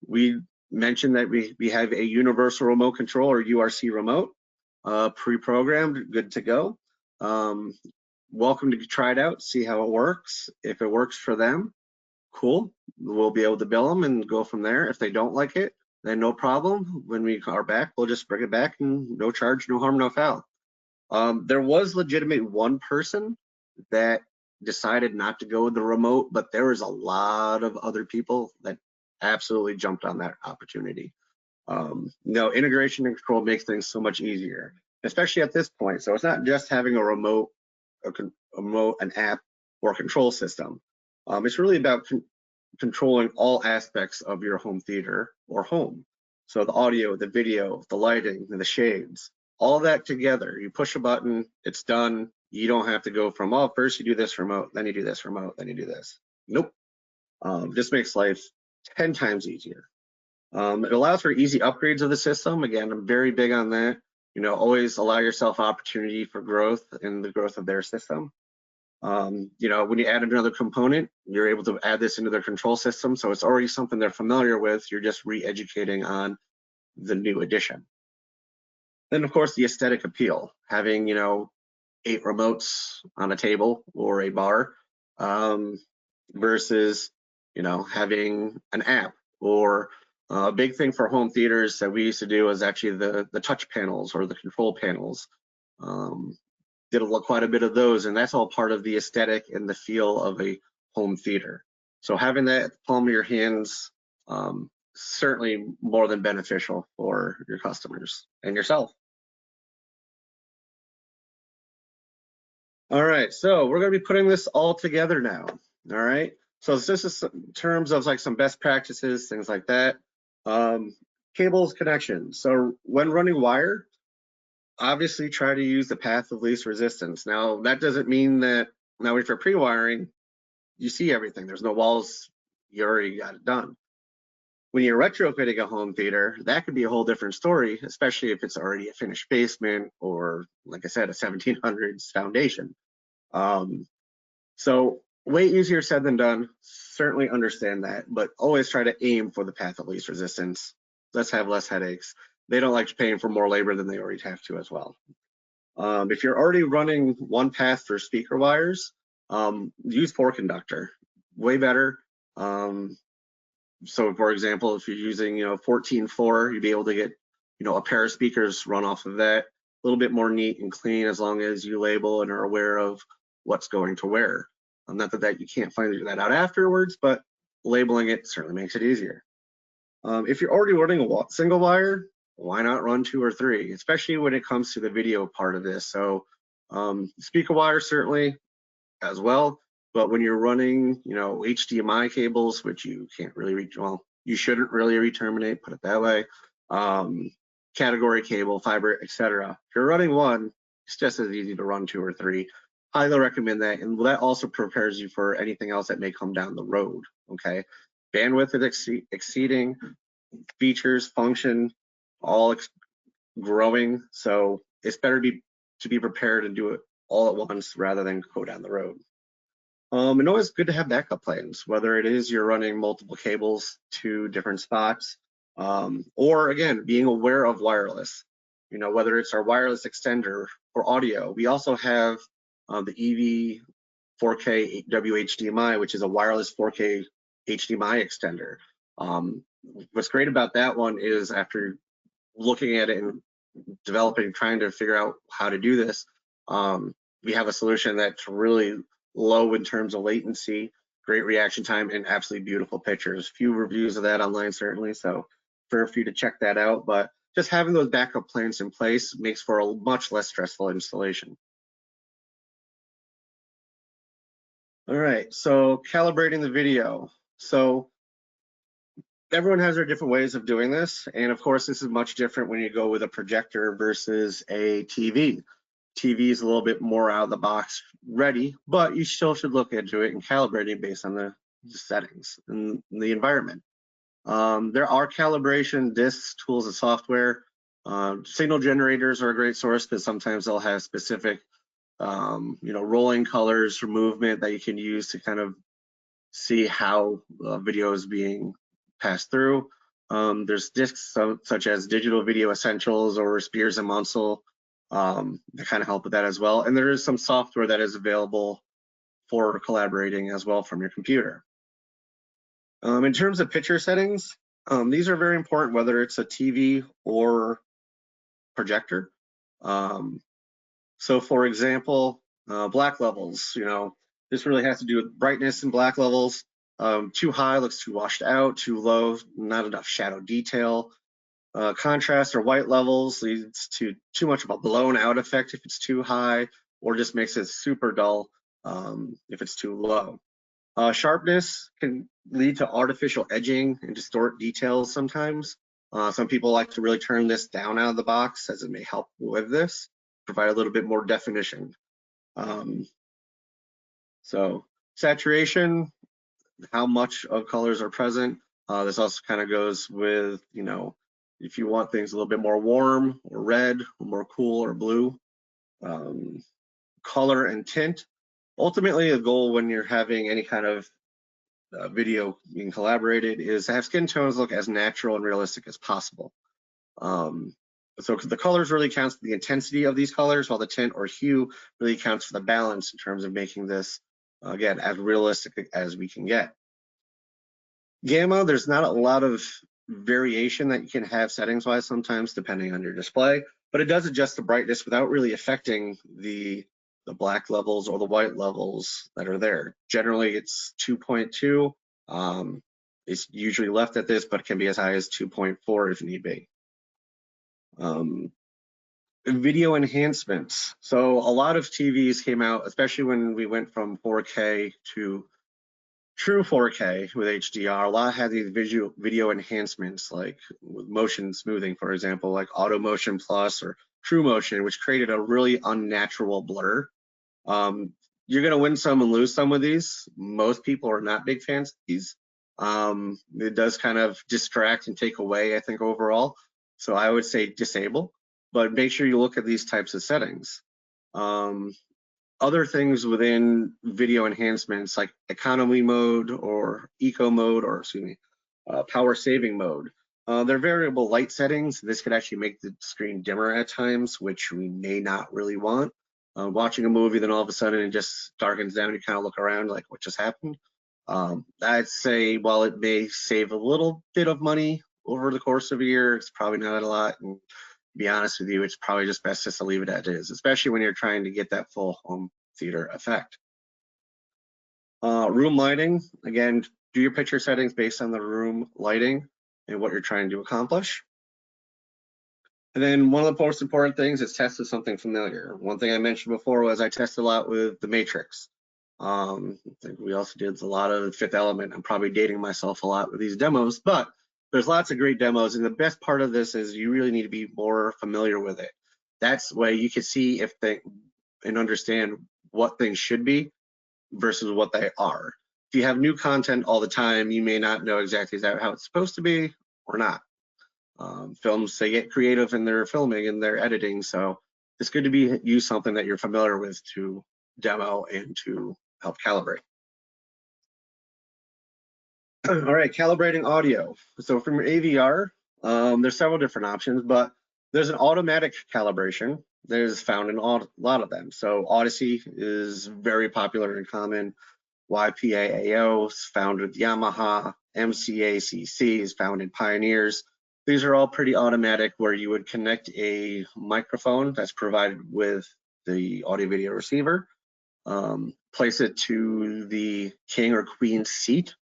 we mentioned that we have a universal remote control or URC remote, pre-programmed, good to go. Welcome to try it out, see how it works. If it works for them, cool. We'll be able to bill them and go from there. If they don't like it, then no problem. When we are back, we'll just bring it back and no charge, no harm, no foul. There was legitimate one person that decided not to go with the remote, but there was a lot of other people that absolutely jumped on that opportunity. Integration and control makes things so much easier, especially at this point. So it's not just having a remote, an app, or a control system. It's really about controlling all aspects of your home theater or home. So the audio, the video, the lighting, the shades, all that together. You push a button, it's done. You don't have to go from, first you do this remote, then you do this remote, then you do this. Nope. Just makes life 10 times easier. It allows for easy upgrades of the system. Again, I'm very big on that. Always allow yourself opportunity for growth in the growth of their system. When you add another component, you're able to add this into their control system. So it's already something they're familiar with. You're just re-educating on the new addition. Then, of course, the aesthetic appeal, having, 8 remotes on a table or a bar versus, having an app. Or a big thing for home theaters that we used to do is actually the touch panels or the control panels. Did quite a bit of those, and that's all part of the aesthetic and the feel of a home theater. So having that at the palm of your hands, certainly more than beneficial for your customers and yourself. All right, so we're going to be putting this all together now. All right, so this is in terms of like some best practices, things like that. Cables connection. So when running wire, obviously try to use the path of least resistance. Now, that doesn't mean that now if you're pre-wiring, you see everything. There's no walls, you already got it done. When you're retrofitting a home theater, that could be a whole different story, especially if it's already a finished basement or, like I said, a 1700s foundation. So way easier said than done. Certainly understand that, but always try to aim for the path of least resistance. Let's have less headaches. They don't like paying for more labor than they already have to as well. If you're already running one path for speaker wires, use 4-conductor, way better. So for example, if you're using 14.4, you'd be able to get a pair of speakers run off of that. A little bit more neat and clean as long as you label and are aware of what's going to where. Not that you can't find that out afterwards, but labeling it certainly makes it easier. If you're already running a single wire, why not run 2 or 3, especially when it comes to the video part of this. So speaker wire certainly as well, but when you're running, HDMI cables, which you can't really reach, well, you shouldn't really re-terminate, put it that way, category cable, fiber, etc. If you're running one, it's just as easy to run 2 or 3. Highly recommend that, and that also prepares you for anything else that may come down the road, okay? Bandwidth is exceeding, features, function, all growing, so it's better to be prepared and do it all at once rather than go down the road. And always good to have backup plans, whether it is you're running multiple cables to different spots, or again, being aware of wireless, whether it's our wireless extender or audio. We also have the EV 4K WHDMI, which is a wireless 4K HDMI extender. What's great about that one is after looking at it and developing, trying to figure out how to do this, we have a solution that's really low in terms of latency, great reaction time, and absolutely beautiful pictures. Few reviews of that online certainly, so for you to check that out. But just having those backup plans in place makes for a much less stressful installation. All right, so calibrating the video. So everyone has their different ways of doing this. And of course, this is much different when you go with a projector versus a TV. TV is a little bit more out of the box ready, but you still should look into it and calibrate it based on the settings and the environment. There are calibration discs, tools, and software. Signal generators are a great source because sometimes they'll have specific, rolling colors for movement that you can use to kind of see how video is being passed through. There's discs such as Digital Video Essentials or Spears and Munsell that kind of help with that as well. And there is some software that is available for collaborating as well from your computer. In terms of picture settings, these are very important, whether it's a TV or projector. So for example, black levels, this really has to do with brightness and black levels. Too high looks too washed out, too low, not enough shadow detail. Contrast or white levels leads to too much of a blown out effect if it's too high, or just makes it super dull if it's too low. Sharpness can lead to artificial edging and distort details sometimes. Some people like to really turn this down out of the box, as it may help with this, provide a little bit more definition. So saturation, how much of colors are present. This also kind of goes with, if you want things a little bit more warm or red or more cool or blue. Color and tint. Ultimately, the goal when you're having any kind of video being collaborated is to have skin tones look as natural and realistic as possible. So the colors really counts for the intensity of these colors, while the tint or hue really counts for the balance in terms of making this, again, as realistic as we can get. Gamma, there's not a lot of variation that you can have settings-wise sometimes, depending on your display, but it does adjust the brightness without really affecting the black levels or the white levels that are there. Generally, it's 2.2. It's usually left at this, but it can be as high as 2.4 if need be. Video enhancements. So a lot of TVs came out, especially when we went from 4K to true 4K with HDR. A lot had these video enhancements, like with motion smoothing, for example, like Auto Motion Plus or True Motion, which created a really unnatural blur. You're going to win some and lose some with these. Most people are not big fans of these. It does kind of distract and take away, I think, overall. So I would say disable, but make sure you look at these types of settings. Other things within video enhancements like economy mode or eco mode, or power saving mode. They're variable light settings. This could actually make the screen dimmer at times, which we may not really want. Watching a movie, then all of a sudden it just darkens down and you kind of look around like what just happened. I'd say while it may save a little bit of money over the course of a year, it's probably not a lot. And to be honest with you, it's probably just best just to leave it as it is, especially when you're trying to get that full home theater effect. Room lighting, again, do your picture settings based on the room lighting and what you're trying to accomplish. And then one of the most important things is test with something familiar. One thing I mentioned before was I test a lot with The Matrix. I think we also did a lot of Fifth Element. I'm probably dating myself a lot with these demos, but there's lots of great demos. And the best part of this is you really need to be more familiar with it. That's the way you can see if they and understand what things should be versus what they are. If you have new content all the time, you may not know exactly how it's supposed to be or not. Films, they get creative in their filming and their editing, so it's good to use something that you're familiar with to demo and to help calibrate. All right, calibrating audio. So from your AVR, there's several different options, but there's an automatic calibration that is found in a lot of them. So Odyssey is very popular and common. YPAAO is found with Yamaha. MCACC is found in Pioneers. These are all pretty automatic, where you would connect a microphone that's provided with the audio video receiver, place it to the king or queen seat,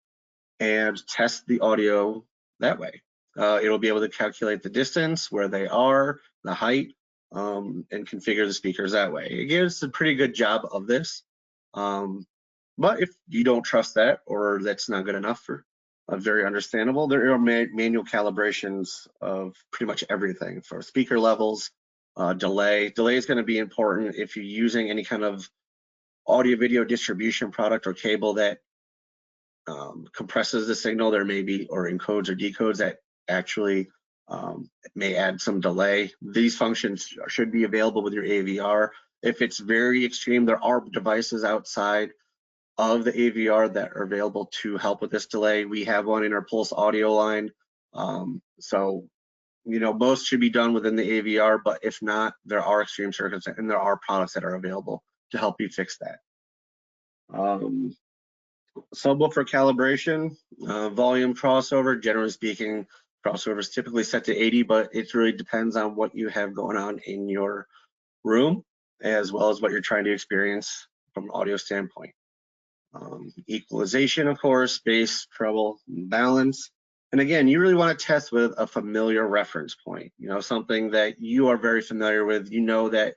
and test the audio that way. It'll be able to calculate the distance, where they are, the height, and configure the speakers that way. It gives a pretty good job of this. But if you don't trust that, or that's not good enough for very understandable, there are manual calibrations of pretty much everything for speaker levels, delay. Delay is going to be important if you're using any kind of audio video distribution product or cable that compresses the signal. There may be, or encodes or decodes that actually may add some delay. These functions should be available with your AVR. If it's very extreme, there are devices outside of the AVR that are available to help with this delay. We have one in our Pulse audio line. So, most should be done within the AVR, but if not, there are extreme circumstances and there are products that are available to help you fix that. Subwoofer calibration, volume crossover, generally speaking, crossover is typically set to 80, but it really depends on what you have going on in your room, as well as what you're trying to experience from an audio standpoint. Equalization, of course, bass, treble, balance. And again, you really want to test with a familiar reference point, something that you are very familiar with. You know that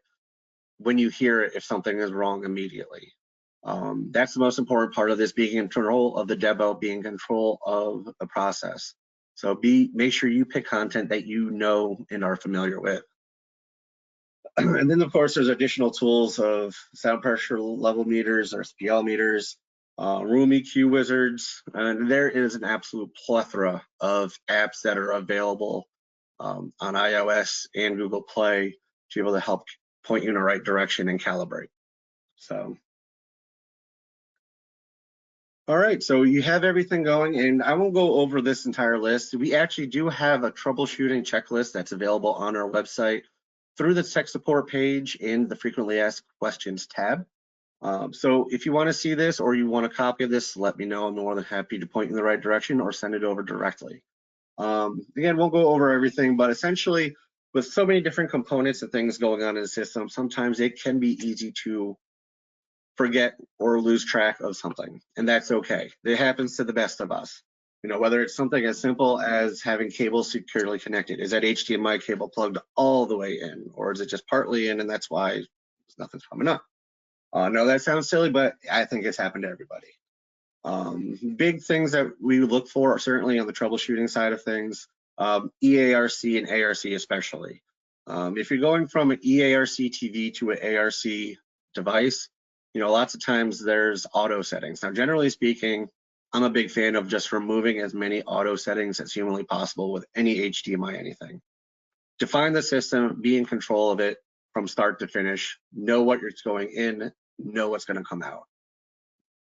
when you hear it, if something is wrong immediately. That's the most important part of this, being in control of the demo, being in control of the process. So make sure you pick content that you know and are familiar with. And then, of course, there's additional tools of sound pressure level meters or SPL meters, room EQ wizards, and there is an absolute plethora of apps that are available on iOS and Google Play to be able to help point you in the right direction and calibrate. So, all right, so you have everything going, and I won't go over this entire list. We actually do have a troubleshooting checklist that's available on our website through the tech support page and the frequently asked questions tab. So if you want to see this or you want a copy of this, let me know. I'm more than happy to point you in the right direction or send it over directly. Again, we'll go over everything, but essentially with so many different components and things going on in the system, sometimes it can be easy to forget or lose track of something, and that's okay. It happens to the best of us. Whether it's something as simple as having cables securely connected. Is that HDMI cable plugged all the way in, or is it just partly in and that's why nothing's coming up? No, that sounds silly, but I think it's happened to everybody. Big things that we look for are certainly on the troubleshooting side of things, EARC and ARC especially. If you're going from an EARC TV to an ARC device, lots of times there's auto settings. Now, generally speaking, I'm a big fan of just removing as many auto settings as humanly possible with any HDMI anything. Define the system, be in control of it from start to finish, know what you're going in, know what's going to come out.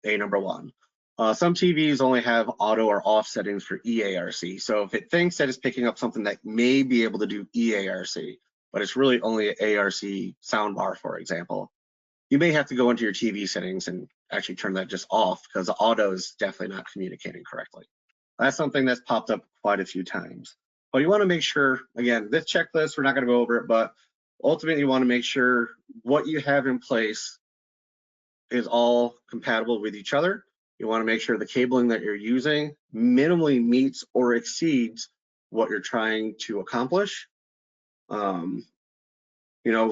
Number one. Some TVs only have auto or off settings for EARC. So if it thinks that it's picking up something that may be able to do EARC, but it's really only an ARC soundbar, for example, you may have to go into your TV settings and actually turn that just off, because the auto is definitely not communicating correctly. That's something that's popped up quite a few times. But you want to make sure, again, this checklist, we're not going to go over it, but ultimately you want to make sure what you have in place is all compatible with each other. You want to make sure the cabling that you're using minimally meets or exceeds what you're trying to accomplish.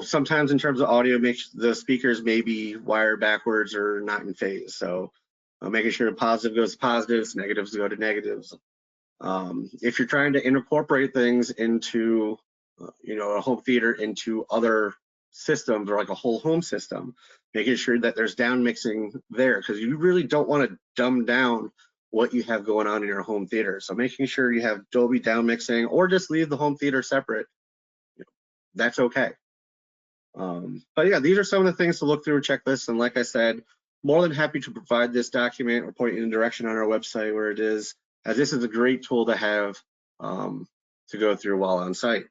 Sometimes in terms of audio, the speakers may be wired backwards or not in phase. So making sure positive goes to positives, negatives go to negatives. If you're trying to incorporate things into, a home theater into other systems or like a whole home system, making sure that there's down mixing there, because you really don't want to dumb down what you have going on in your home theater. So making sure you have Dolby down mixing, or just leave the home theater separate, that's okay. But yeah, these are some of the things to look through a checklist. And like I said, more than happy to provide this document or point you in a direction on our website where it is, as this is a great tool to have to go through while on site.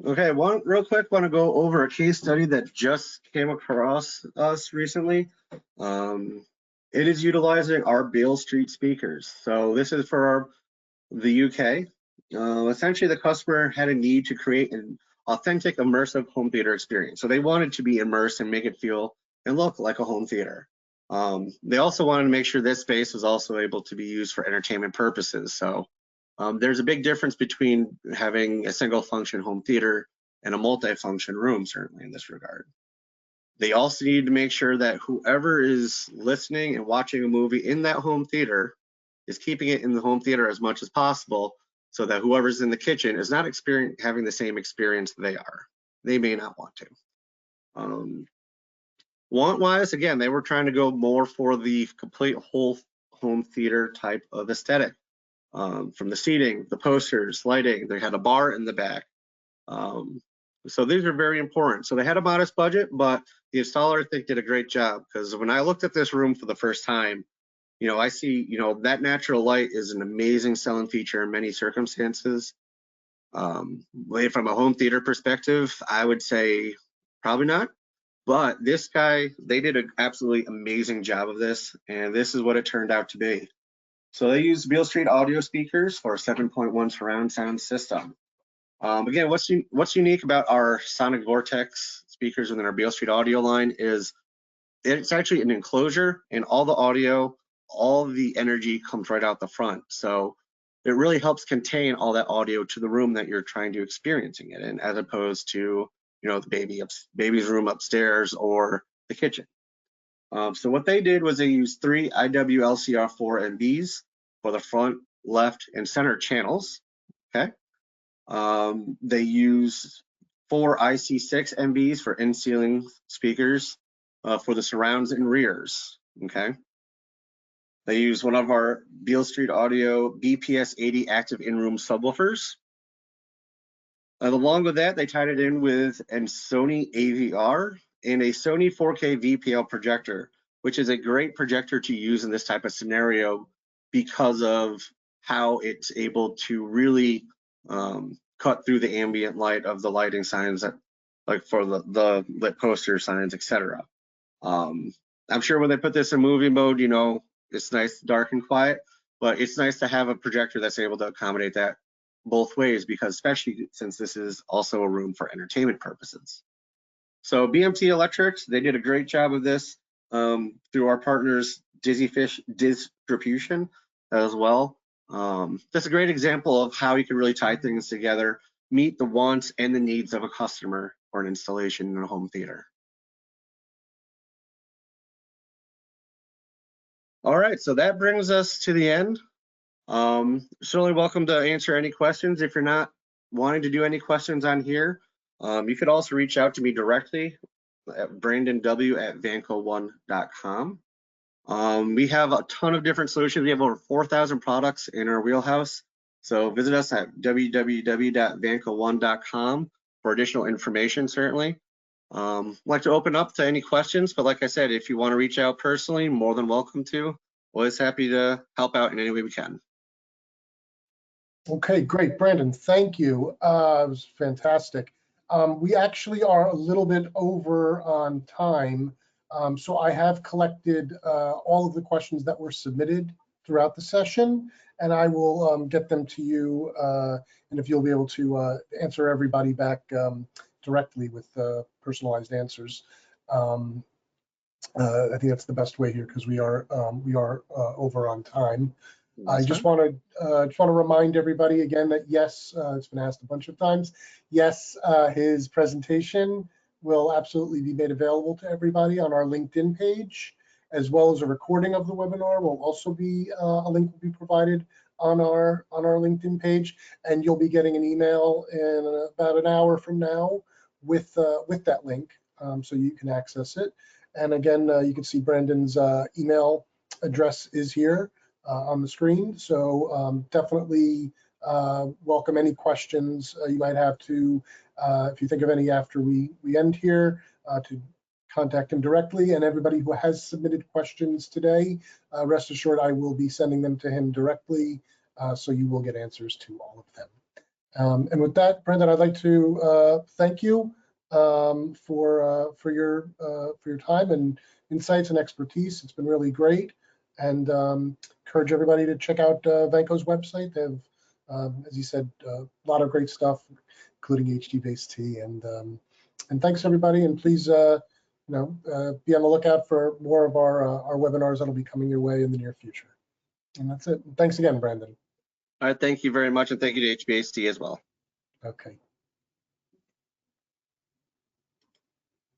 Okay, real quick, want to go over a case study that just came across us recently. It is utilizing our Beale Street speakers. So this is for the UK. Essentially, the customer had a need to create an authentic, immersive home theater experience. So they wanted to be immersed and make it feel and look like a home theater. They also wanted to make sure this space was also able to be used for entertainment purposes. So there's a big difference between having a single function home theater and a multi-function room, certainly in this regard. They also need to make sure that whoever is listening and watching a movie in that home theater is keeping it in the home theater as much as possible, so that whoever's in the kitchen is not having the same experience they are. They may not want to. Want-wise, again, they were trying to go more for the complete whole home theater type of aesthetic. From the seating, the posters, lighting, they had a bar in the back. So these are very important. So they had a modest budget, but the installer, I think, did a great job, because when I looked at this room for the first time, I see, that natural light is an amazing selling feature in many circumstances. From a home theater perspective, I would say probably not. But this guy, they did an absolutely amazing job of this, and this is what it turned out to be. So they used Beale Street audio speakers for a 7.1 surround sound system. Again, what's unique about our Sonic Vortex speakers within our Beale Street audio line is it's actually an enclosure, and all the audio, all the energy comes right out the front. So it really helps contain all that audio to the room that you're trying to experiencing it in, as opposed to the baby's room upstairs or the kitchen. So what they did was they used 3 IWLCR4 MBs for the front, left, and center channels. Okay. They used 4 IC6 MBs for in-ceiling speakers for the surrounds and rears. Okay. They used one of our Beale Street Audio BPS80 active in-room subwoofers. Along with that, they tied it in with a Sony AVR and a Sony 4K VPL projector, which is a great projector to use in this type of scenario because of how it's able to really cut through the ambient light of the lighting signs, that, like for the lit poster signs, etc. I'm sure when they put this in movie mode, it's nice, dark and quiet, but it's nice to have a projector that's able to accommodate that both ways, because especially since this is also a room for entertainment purposes. So BMT Electrics, they did a great job of this through our partners Dizzyfish Distribution as well. That's a great example of how you can really tie things together, meet the wants and the needs of a customer for an installation in a home theater. All right, so that brings us to the end. Certainly welcome to answer any questions. If you're not wanting to do any questions on here, you could also reach out to me directly at brandonw@vanco1.com. We have a ton of different solutions. We have over 4,000 products in our wheelhouse. So visit us at www.vanco1.com for additional information, certainly. I'd like to open up to any questions, but like I said, if you want to reach out personally, more than welcome to. Always happy to help out in any way we can. Okay, great. Brandon, thank you. It was fantastic. We actually are a little bit over on time. So I have collected all of the questions that were submitted throughout the session, and I will get them to you. And if you'll be able to answer everybody back directly with personalized answers. I think that's the best way here, because we are over on time. I just want to remind everybody again that yes, it's been asked a bunch of times. Yes, his presentation will absolutely be made available to everybody on our LinkedIn page, as well as a recording of the webinar will also be a link will be provided on our LinkedIn page, and you'll be getting an email in about an hour from now with that link, so you can access it. And again, you can see Brandon's email address is here on the screen. So definitely welcome any questions you might have to, if you think of any after we end here, to contact him directly. And everybody who has submitted questions today, rest assured I will be sending them to him directly, so you will get answers to all of them. And with that, Brandon, I'd like to thank you for your time and insights and expertise. It's been really great, and encourage everybody to check out Vanco's website. They have, as you said, a lot of great stuff, including HD-based T. And thanks everybody, and please be on the lookout for more of our webinars that'll be coming your way in the near future. And that's it. Thanks again, Brandon. All right, thank you very much, and thank you to HBAC as well. Okay.